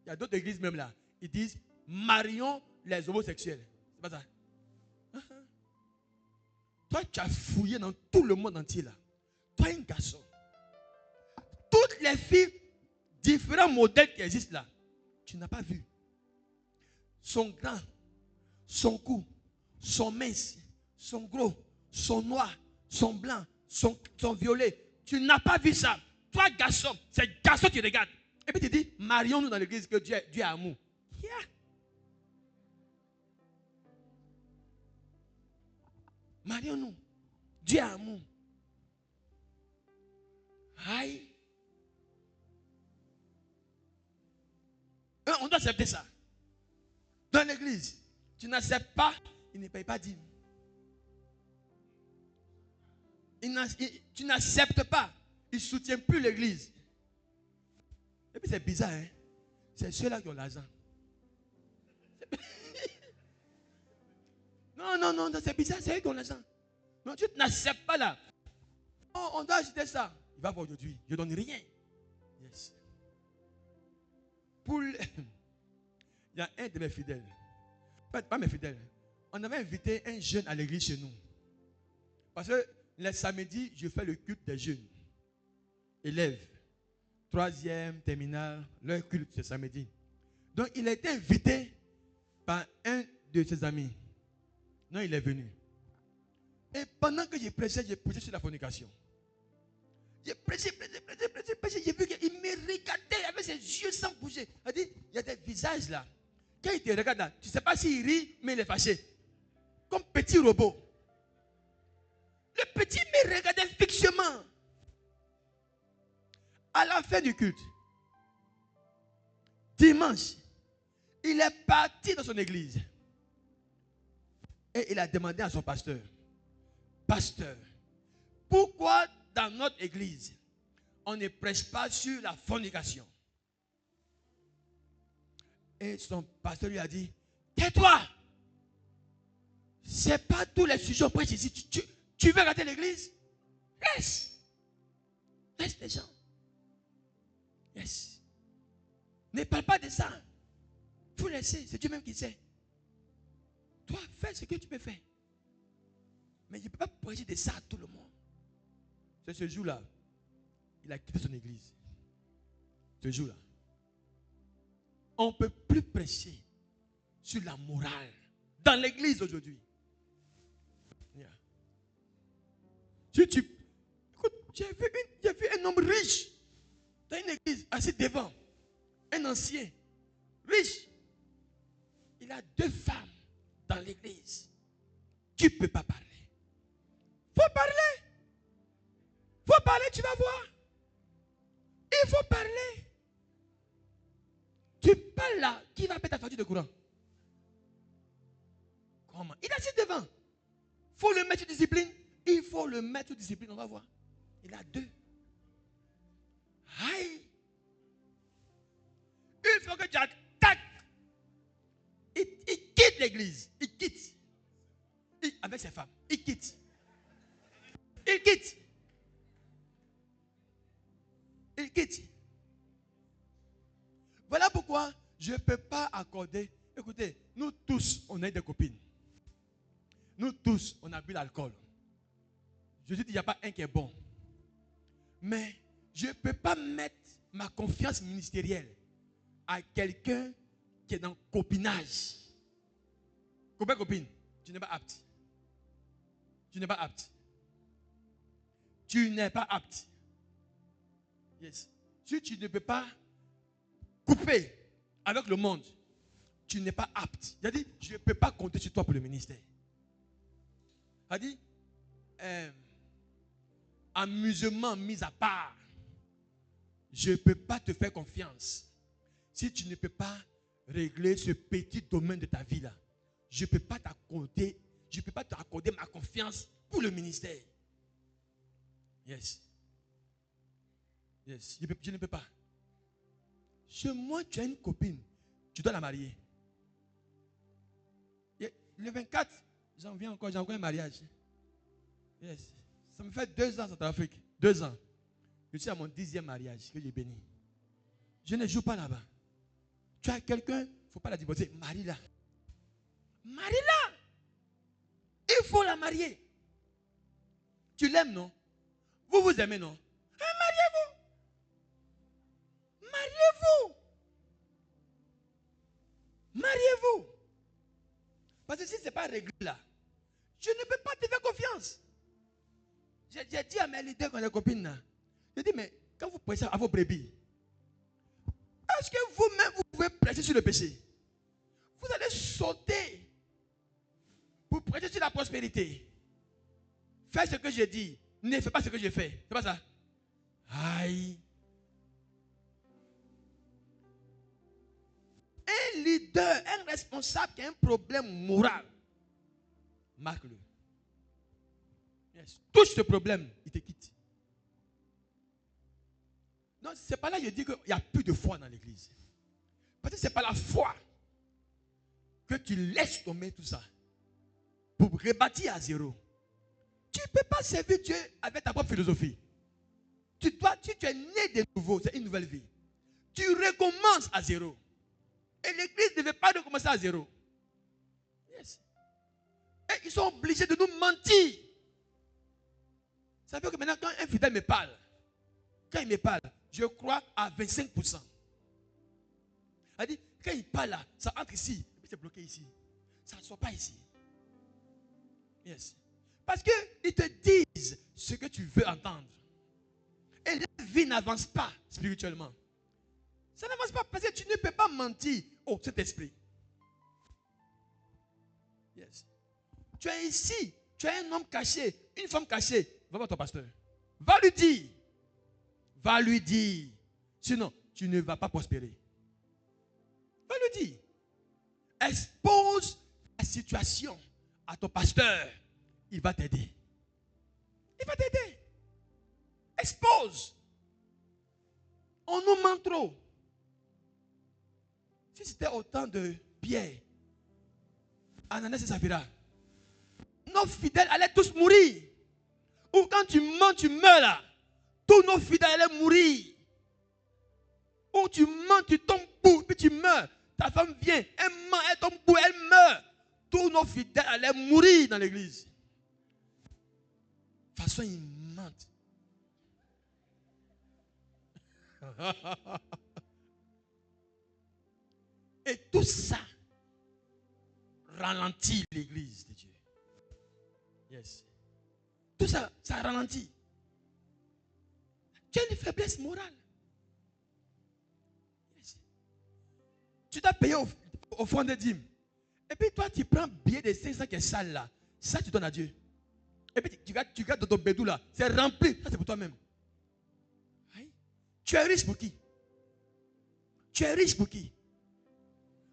A: Il y a d'autres églises même là. Ils disent marions les homosexuels. C'est pas ça. Toi, tu as fouillé dans tout le monde entier là. Toi, un garçon. Toutes les filles, différents modèles qui existent là, tu n'as pas vu. Sont grands, sont courts, sont minces, sont gros, sont noirs, sont blancs, sont violets. Tu n'as pas vu ça. Toi, garçon, c'est garçon qui regarde. Et puis tu dis, marions-nous dans l'église que Dieu est amour. Yeah. Marions-nous. Dieu est amour. Aïe. On doit accepter ça. Dans l'église, tu n'acceptes pas, il ne paye pas dîme. Tu n'acceptes pas, il ne soutient plus l'église. Et puis c'est bizarre, hein? C'est ceux-là qui ont l'argent. Non, c'est bizarre, c'est eux qui ont l'argent. Non, tu n'acceptes pas là. Oh, on doit acheter ça. Il va voir aujourd'hui, je ne donne rien. Yes. Il y a un de mes fidèles. Pas mes fidèles. On avait invité un jeune à l'église chez nous. Parce que les samedis, je fais le culte des jeunes. Élèves. 3e, terminale, leur culte ce samedi. Donc il a été invité par un de ses amis. Non, il est venu. Et pendant que j'ai prêché sur la fornication. J'ai prêché. J'ai vu qu'il me regardait avec ses yeux sans bouger. Il a dit, il y a des visages là. Quand il te regarde là, tu ne sais pas s'il rit, mais il est fâché. Comme petit robot. Le petit me regardait fixement. À la fin du culte, dimanche, il est parti dans son église. Et il a demandé à son pasteur, pasteur, pourquoi dans notre église, on ne prêche pas sur la fornication? Et son pasteur lui a dit, tais-toi. Ce n'est pas tous les sujets qu'on prêche ici. Tu veux rater l'église? Laisse les gens. Yes. Ne parle pas de ça. Il faut laisser. C'est Dieu même qui sait. Toi, fais ce que tu peux faire. Mais il ne peut pas prêcher de ça à tout le monde. C'est ce jour-là. Il a quitté son église. Ce jour-là. On ne peut plus prêcher sur la morale dans l'église aujourd'hui. Yeah. Écoute, j'ai vu un homme riche dans une église, assis devant. Un ancien, riche. Il a 2 femmes dans l'église. Tu ne peux pas parler. Faut parler. Faut parler, tu vas voir. Il faut parler. Tu parles là, qui va payer ta facture de courant? Comment? Il est assis devant. Il faut le mettre sous discipline. Il faut le mettre sous discipline, on va voir. Il a 2. Aïe. Il faut que tu attaques. Il quitte l'église. Il quitte. Avec ses femmes. Il quitte. Il quitte. Il quitte. Voilà pourquoi je ne peux pas accorder. Écoutez, nous tous, on a des copines. Nous tous, on a bu l'alcool. Je dis qu'il n'y a pas un qui est bon. Mais je ne peux pas mettre ma confiance ministérielle à quelqu'un qui est dans le copinage. Copine, tu n'es pas apte. Tu n'es pas apte. Tu n'es pas apte. Yes. Si tu ne peux pas couper avec le monde, tu n'es pas apte. Il a dit, je ne peux pas compter sur toi pour le ministère. Il a dit, amusement mis à part, je ne peux pas te faire confiance. Si tu ne peux pas régler ce petit domaine de ta vie là, je ne peux pas t'accorder ma confiance pour le ministère. Yes. Yes. Je ne peux pas. Chez moi, tu as une copine, tu dois la marier. Le 24 janvier encore, j'ai encore un mariage. Yes. Ça me fait 2 ans en Centrafrique. 2 ans. Je suis à mon 10e mariage que j'ai béni. Je ne joue pas là-bas. Tu as quelqu'un, il ne faut pas la divorcer. Marie-la. Marie-la. Il faut la marier. Tu l'aimes, non? Vous vous aimez, non? Mariez-vous. Mariez-vous. Mariez-vous. Parce que si ce n'est pas réglé là, je ne peux pas te faire confiance. J'ai dit à mes leaders, quand les copines là, je dis, mais quand vous prêchez à vos brebis, est-ce que vous-même vous pouvez prêcher sur le péché? Vous allez sauter pour prêcher sur la prospérité. Fais ce que je dis, ne fais pas ce que je fais. C'est pas ça? Aïe. Un leader, un responsable qui a un problème moral, marque-le. Yes. Touche ce problème, il te quitte. Non, c'est pas là que je dis qu'il n'y a plus de foi dans l'église. Parce que ce n'est pas la foi que tu laisses tomber tout ça pour rebâtir à zéro. Tu ne peux pas servir Dieu avec ta propre philosophie. Tu es né de nouveau, c'est une nouvelle vie. Tu recommences à zéro. Et l'église ne veut pas recommencer à zéro. Yes. Et ils sont obligés de nous mentir. Ça veut dire que maintenant, quand un fidèle me parle, quand il me parle, je crois à 25%. Elle dit, quand il parle là, ça entre ici, et puis c'est bloqué ici. Ça ne sort pas ici. Yes. Parce qu'ils te disent ce que tu veux entendre. Et la vie n'avance pas spirituellement. Ça n'avance pas parce que tu ne peux pas mentir au Saint-Esprit. Yes. Tu es ici, tu es un homme caché, une femme cachée. Va voir ton pasteur. Va lui dire. Va lui dire. Sinon, tu ne vas pas prospérer. Va lui dire. Expose la situation à ton pasteur. Il va t'aider. Il va t'aider. Expose. On nous ment trop. Si c'était autant de Pierre, Ananias et Saphira, nos fidèles allaient tous mourir. Ou quand tu mens, tu meurs là. Tous nos fidèles allaient mourir. Ou tu mens, tu tombes bout, puis tu meurs. Ta femme vient, elle ment, elle tombe bout, elle meurt. Tous nos fidèles allaient mourir dans l'église. De toute façon, ils mentent. Et tout ça ralentit l'église de Dieu. Yes. Tout ça, ça ralentit. Tu as une faiblesse morale. Yes. Tu dois payer au fond des dîmes. Et puis toi, tu prends un billet de 500 qui est sale là. Ça, tu donnes à Dieu. Et puis tu regardes dans ton bédou là. C'est rempli. Ça, c'est pour toi-même. Tu es riche pour qui? Tu es riche pour qui?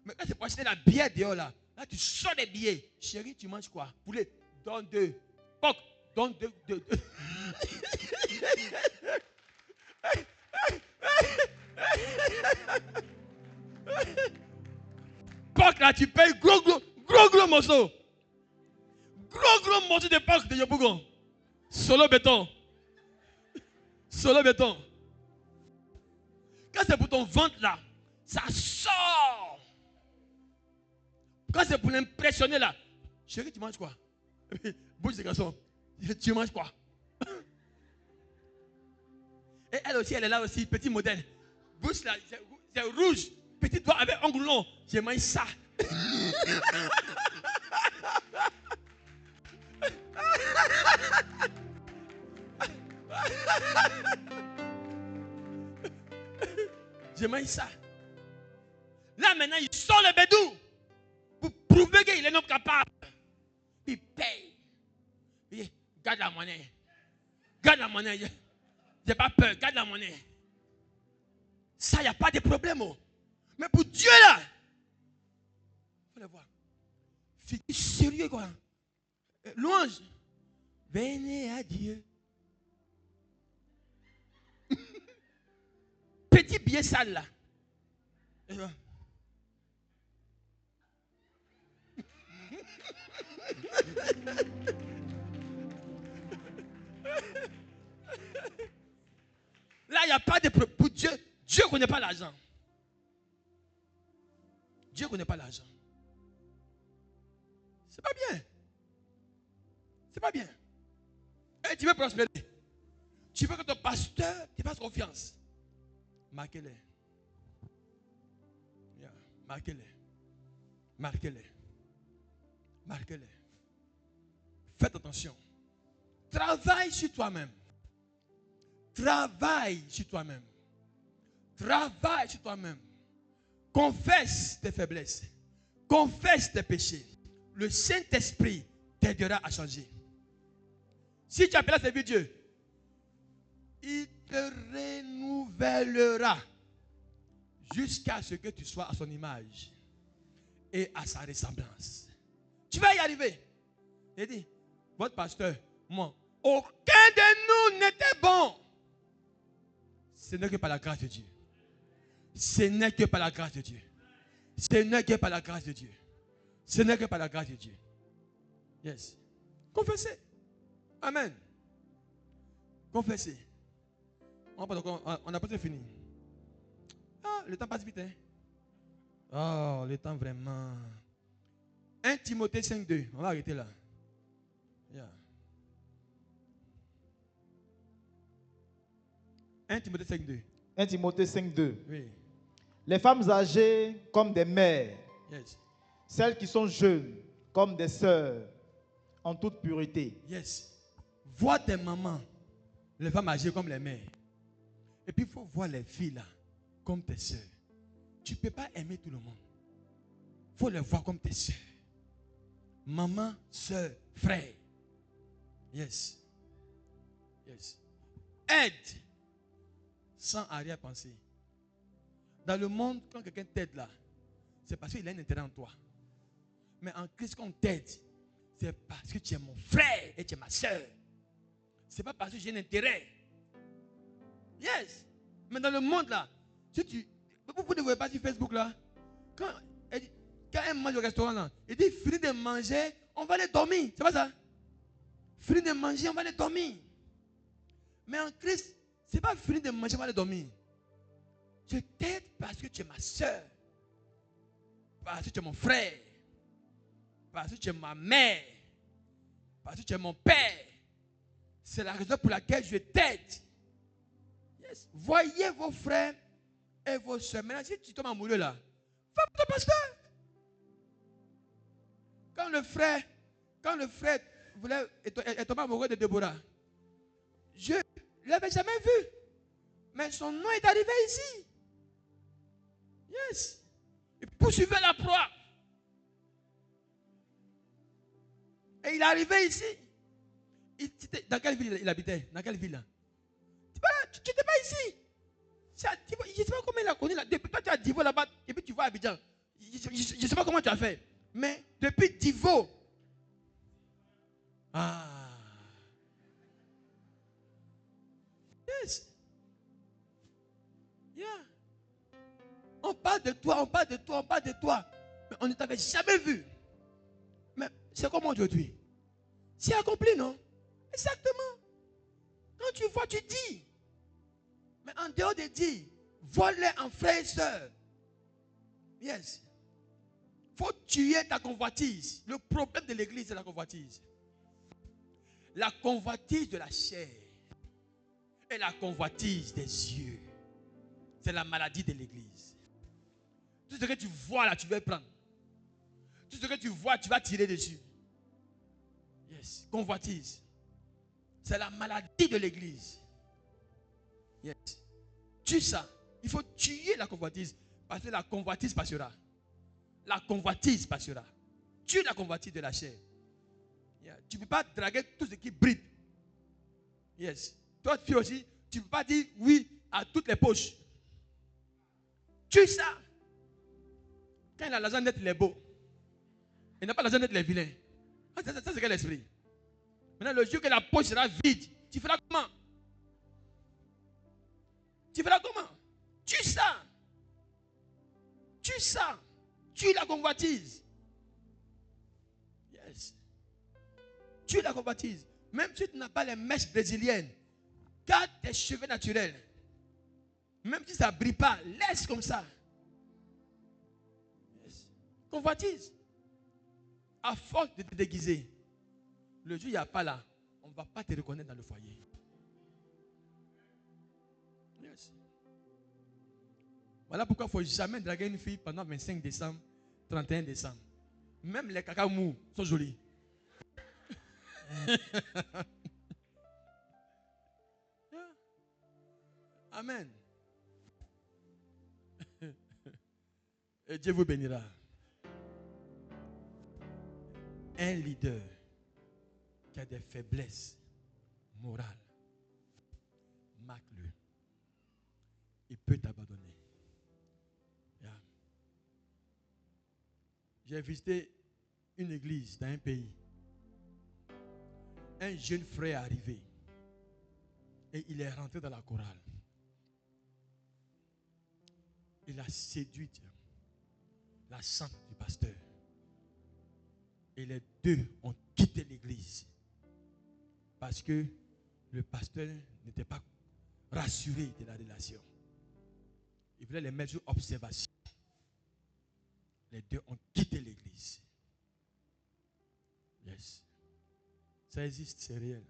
A: Mais quand c'est pour acheter la bière dehors là, là tu sors des billets. Chérie, tu manges quoi? Poulet, donne 2. Porc, donne 2. Porc là, tu payes gros morceau. Gros morceau de porc de Yopougon. Solo béton. Solo béton. Quand c'est pour ton ventre là, ça sort. Quand c'est pour l'impressionner là, chérie, tu manges quoi? Bouge de garçon. Tu manges quoi? Et elle aussi, elle est là aussi, petit modèle. Bouche là, c'est rouge. Petit doigt avec ongle long. Je mange ça. Je mange ça. Là maintenant, il sort le bédou pour prouver qu'il est un homme capable. Il paye. Il dit, garde la monnaie. Garde la monnaie. Je n'ai pas peur, garde la monnaie. Ça, il n'y a pas de problème. Oh. Mais pour Dieu là, il faut le voir. Figure sérieux quoi. Louange. Venez à Dieu. Petit billet sale là. Là, il n'y a pas de problème. Pour Dieu, Dieu ne connaît pas l'argent. Dieu ne connaît pas l'argent. C'est pas bien. C'est pas bien. Et tu veux prospérer. Tu veux que ton pasteur te fasse confiance. Marquez-les. Yeah. Marquez-les. Marquez-les. Marquez-les. Faites attention. Travaille sur toi-même. Travaille sur toi-même. Travaille sur toi-même. Confesse tes faiblesses. Confesse tes péchés. Le Saint-Esprit t'aidera à changer. Si tu appelles à servir Dieu, il te renouvellera jusqu'à ce que tu sois à son image et à sa ressemblance. Tu vas y arriver. Il dit, votre pasteur, moi, aucun de nous n'était bon. Ce n'est que par la grâce de Dieu. Ce n'est que par la grâce de Dieu. Ce n'est que par la grâce de Dieu. Ce n'est que par la grâce de Dieu. Yes. Confessez. Amen. Confessez. On n'a pas fini. Ah, le temps passe vite. Hein? Oh, le temps vraiment. 1 Timothée 5:2. On va arrêter là. Yeah. 1 Timothée 5:2.
B: 1 Timothée 5:2.
A: Oui.
B: Les femmes âgées comme des mères,
A: Yes.
B: celles qui sont jeunes comme des sœurs, en toute pureté.
A: Yes. Vois tes mamans, les femmes âgées comme les mères. Et puis il faut voir les filles là, comme tes sœurs. Tu ne peux pas aimer tout le monde. Il faut les voir comme tes sœurs. Maman, sœur, frère. Yes. Yes. Aide sans arrière-pensée. Dans le monde, quand quelqu'un t'aide là, c'est parce qu'il a un intérêt en toi. Mais en Christ, quand on t'aide, c'est parce que tu es mon frère et tu es ma soeur. Ce n'est pas parce que j'ai un intérêt. Yes. Mais dans le monde là, si vous ne voyez pas sur Facebook là, quand elle mange au restaurant là, il dit fini de manger, on va aller dormir. C'est pas ça? Fini de manger, on va aller dormir. Mais en Christ, ce n'est pas fini de manger, on va aller dormir. Je t'aide parce que tu es ma soeur. Parce que tu es mon frère. Parce que tu es ma mère. Parce que tu es mon père. C'est la raison pour laquelle je t'aide. Yes. Voyez vos frères et vos soeurs. Maintenant, si tu tombes amoureux là, va pour ton pasteur. Quand le frère est tombé amoureux de Déborah, je ne l'avais jamais vu. Mais son nom est arrivé ici. Yes. Il poursuivait la proie. Et il est arrivé ici. Dans quelle ville il habitait? Dans quelle ville? Tu n'étais pas ici. Je ne sais pas comment il a connu là. Depuis toi, tu as Divo là-bas. Et puis tu vas à Abidjan. Je ne sais pas comment tu as fait. Mais depuis Divo. Ah. Yes. Yeah. On parle de toi, on parle de toi, on parle de toi. Mais on ne t'avait jamais vu. Mais c'est comme aujourd'hui. C'est accompli, non? Exactement. Quand tu vois, tu dis. Mais en dehors de dire, vois-les en frères et sœurs. Yes. Il faut tuer ta convoitise. Le problème de l'église, c'est la convoitise. La convoitise de la chair et la convoitise des yeux. C'est la maladie de l'église. Tout ce que tu vois là, tu veux prendre. Tout ce que tu vois, tu vas tirer dessus. Yes. Convoitise. C'est la maladie de l'église. Yes. Tue ça. Il faut tuer la convoitise. Parce que la convoitise passera. La convoitise passera. Tue la convoitise de la chair. Yeah. Tu ne peux pas draguer tout ce qui brille. Yes. Toi, fille aussi, tu ne peux pas dire oui à toutes les poches. Tue ça. Quand il a l'argent d'être les beaux, il n'a pas l'argent d'être les vilains. Ça c'est quel esprit? Maintenant, le jour que la poche sera vide, tu feras comment? Tu feras comment? Tue ça. Tue ça. Tue la convoitise. Yes. Tue la convoitise. Même si tu n'as pas les mèches brésiliennes, garde tes cheveux naturels. Même si ça ne brille pas, laisse comme ça. Yes. Convoitise. À force de te déguiser, le jour il n'y a pas là, on ne va pas te reconnaître dans le foyer. Yes. Voilà pourquoi il ne faut jamais draguer une fille pendant 25 décembre, 31 décembre. Même les cacao mous sont jolis. Amen. Et Dieu vous bénira. Un leader qui a des faiblesses morales, marque-le. Il peut t'abandonner. Yeah. J'ai visité une église dans un pays. Un jeune frère est arrivé et il est rentré dans la chorale. Il a séduit la sante du pasteur. Et les deux ont quitté l'église parce que le pasteur n'était pas rassuré de la relation. Il voulait les mettre sous observation. Les deux ont quitté l'église. Yes. Ça existe, c'est réel.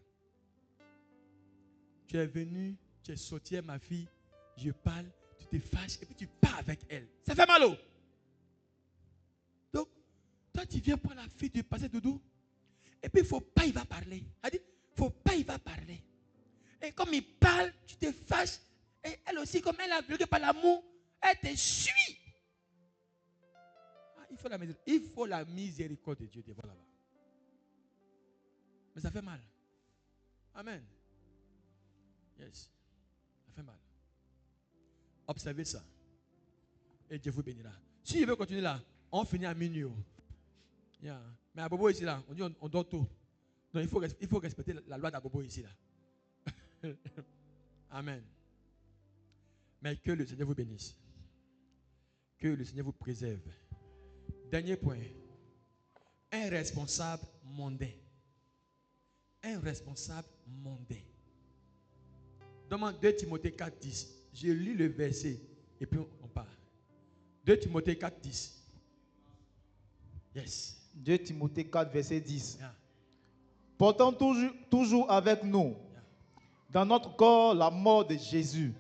A: Tu es venu, tu es sorti à ma fille, je parle, tu te fâches et puis tu pars avec elle. Ça fait mal au. Donc, toi tu viens pour la fille du pasteur Doudou et puis il ne faut pas, il va parler. Il dit, il ne faut pas, il va parler. Et comme il parle, tu te fâches. Et elle aussi, comme elle a bloqué par l'amour, elle te suit. Ah, il faut la miséricorde de Dieu devant là-bas. Mais ça fait mal. Amen. Yes. Ça fait mal. Observez ça. Et Dieu vous bénira. Si je veux continuer là, on finit à minuit. Yeah. Mais à Bobo ici là, on dit on dort tôt. Donc il faut respecter la loi d'Abobo ici là. Amen. Mais que le Seigneur vous bénisse. Que le Seigneur vous préserve. Dernier point. Un responsable mondain. Un responsable mondain. Demande 2 Timothée 4, 10. Je lis le verset et puis on part. 2 Timothée 4, 10. Yes.
B: 2 Timothée 4, verset 10.
A: Yeah.
B: Portant toujours avec nous, dans notre corps, la mort de Jésus,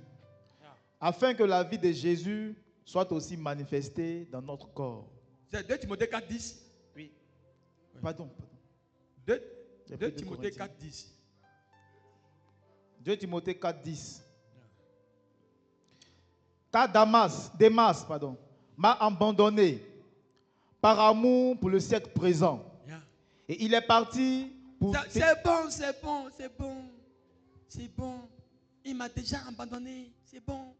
B: afin que la vie de Jésus soit aussi manifestée dans notre corps.
A: C'est 2 Timothée 4, 10.
B: Oui. Pardon.
A: 2 Timothée 4, 10.
B: 2 Timothée 4, 10. Car Démas, m'a abandonné par amour pour le siècle présent.
A: Yeah.
B: Et il est parti pour...
A: C'est bon. Il m'a déjà abandonné. C'est bon.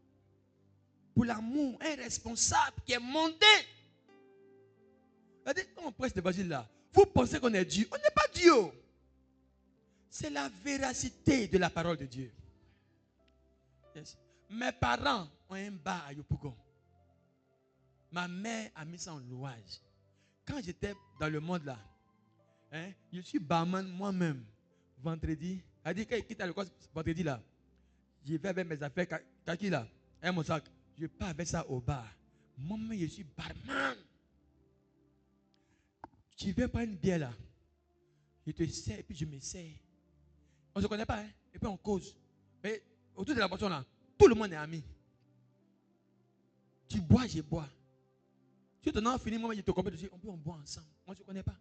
A: Pour l'amour, un responsable qui est monté. Quand on prêche l'évangile là, vous pensez qu'on est Dieu. On n'est pas Dieu. C'est la véracité de la parole de Dieu. Yes. Mes parents ont un bar à Yopougon. Ma mère a mis ça en louage. Quand j'étais dans le monde là, je suis barman moi-même. Vendredi, elle dit qu'il quitte à l'école vendredi là. Je vais avec mes affaires, kaki là, et mon sac. Je pars avec ça au bar. Moi-même, je suis barman. Tu viens prendre une bière là. Je te sers et puis je me sers. On ne se connaît pas, hein? Et puis on cause. Mais autour de la boisson là, tout le monde est ami. Tu bois, je bois. Si tu en as fini, moi je te comprends, je dis, on boit ensemble. On ne se connaît pas.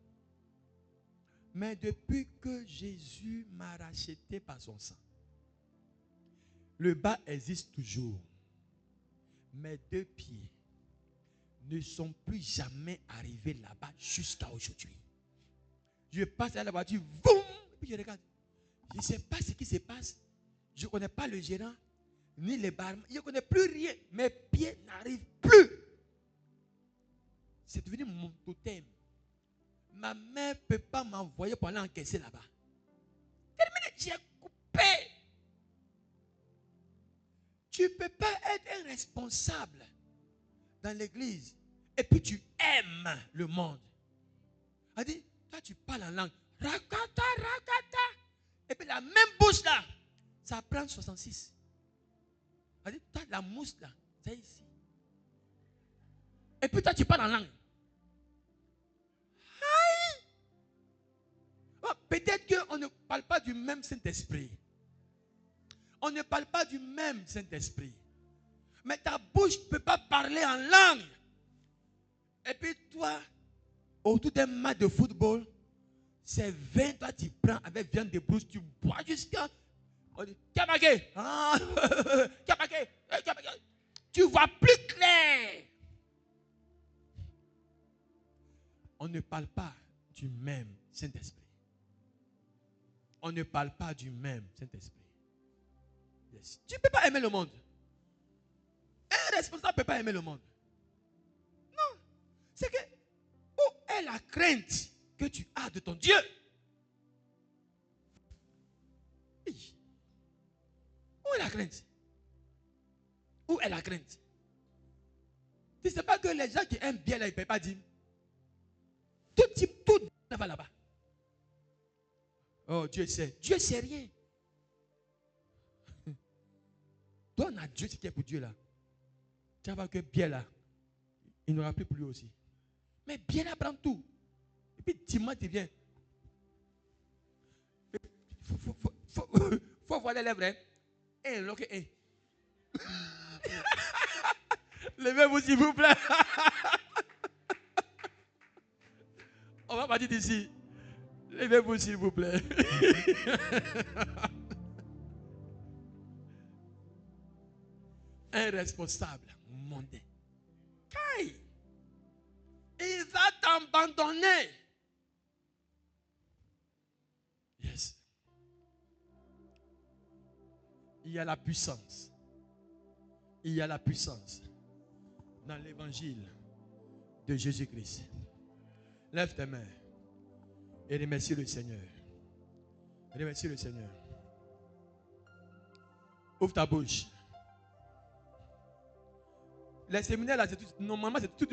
A: Mais depuis que Jésus m'a racheté par son sang, le bar existe toujours. Mes 2 pieds ne sont plus jamais arrivés là-bas jusqu'à aujourd'hui. Je passe à la voiture, boum, et puis je regarde. Je ne sais pas ce qui se passe. Je ne connais pas le gérant, ni les barman. Je ne connais plus rien. Mes pieds n'arrivent plus. C'est devenu mon totem. Ma mère ne peut pas m'envoyer pour aller encaisser là-bas. Terminé, j'ai coupé. Tu ne peux pas être un responsable dans l'église et puis tu aimes le monde. Elle dit, toi tu parles en langue. Rakata. Et puis la même bouche là, ça prend 66. Elle dit, toi la mousse là, c'est ici. Et puis toi tu parles en langue. peut-être qu'on ne parle pas du même Saint-Esprit. On ne parle pas du même Saint-Esprit. Mais ta bouche ne peut pas parler en langue. Et puis toi, autour d'un match de football, c'est 20, toi tu prends avec viande de brousse, tu bois jusqu'à... On dit, Kabake, Kabake, Kabake. Tu vois plus clair. On ne parle pas du même Saint-Esprit. On ne parle pas du même Saint-Esprit. Yes. Tu ne peux pas aimer le monde. Un responsable ne peut pas aimer le monde. Non. C'est que, où est la crainte que tu as de ton Dieu? Oui. Où est la crainte? Où est la crainte? Tu ne sais pas que les gens qui aiment bien là, ils ne peuvent pas dire. Tout type, tout va là-bas. Oh, Dieu sait. Dieu sait rien. Donne à Dieu ce qui est pour Dieu là. Tu vas voir que bien là, il n'aura plus pour lui aussi. Mais bien là prend tout. Et puis dimanche, tu viens. Faut voir les lèvres. Hein? Et l'autre, levez-vous s'il vous plaît. On va partir d'ici. Levez-vous s'il vous plaît. Un responsable mondain. Kai, il va t'abandonner. Yes. Il y a la puissance. Il y a la puissance dans l'évangile de Jésus-Christ. Lève tes mains et remercie le Seigneur. Remercie le Seigneur. Ouvre ta bouche. Les séminaires là, normalement c'est tout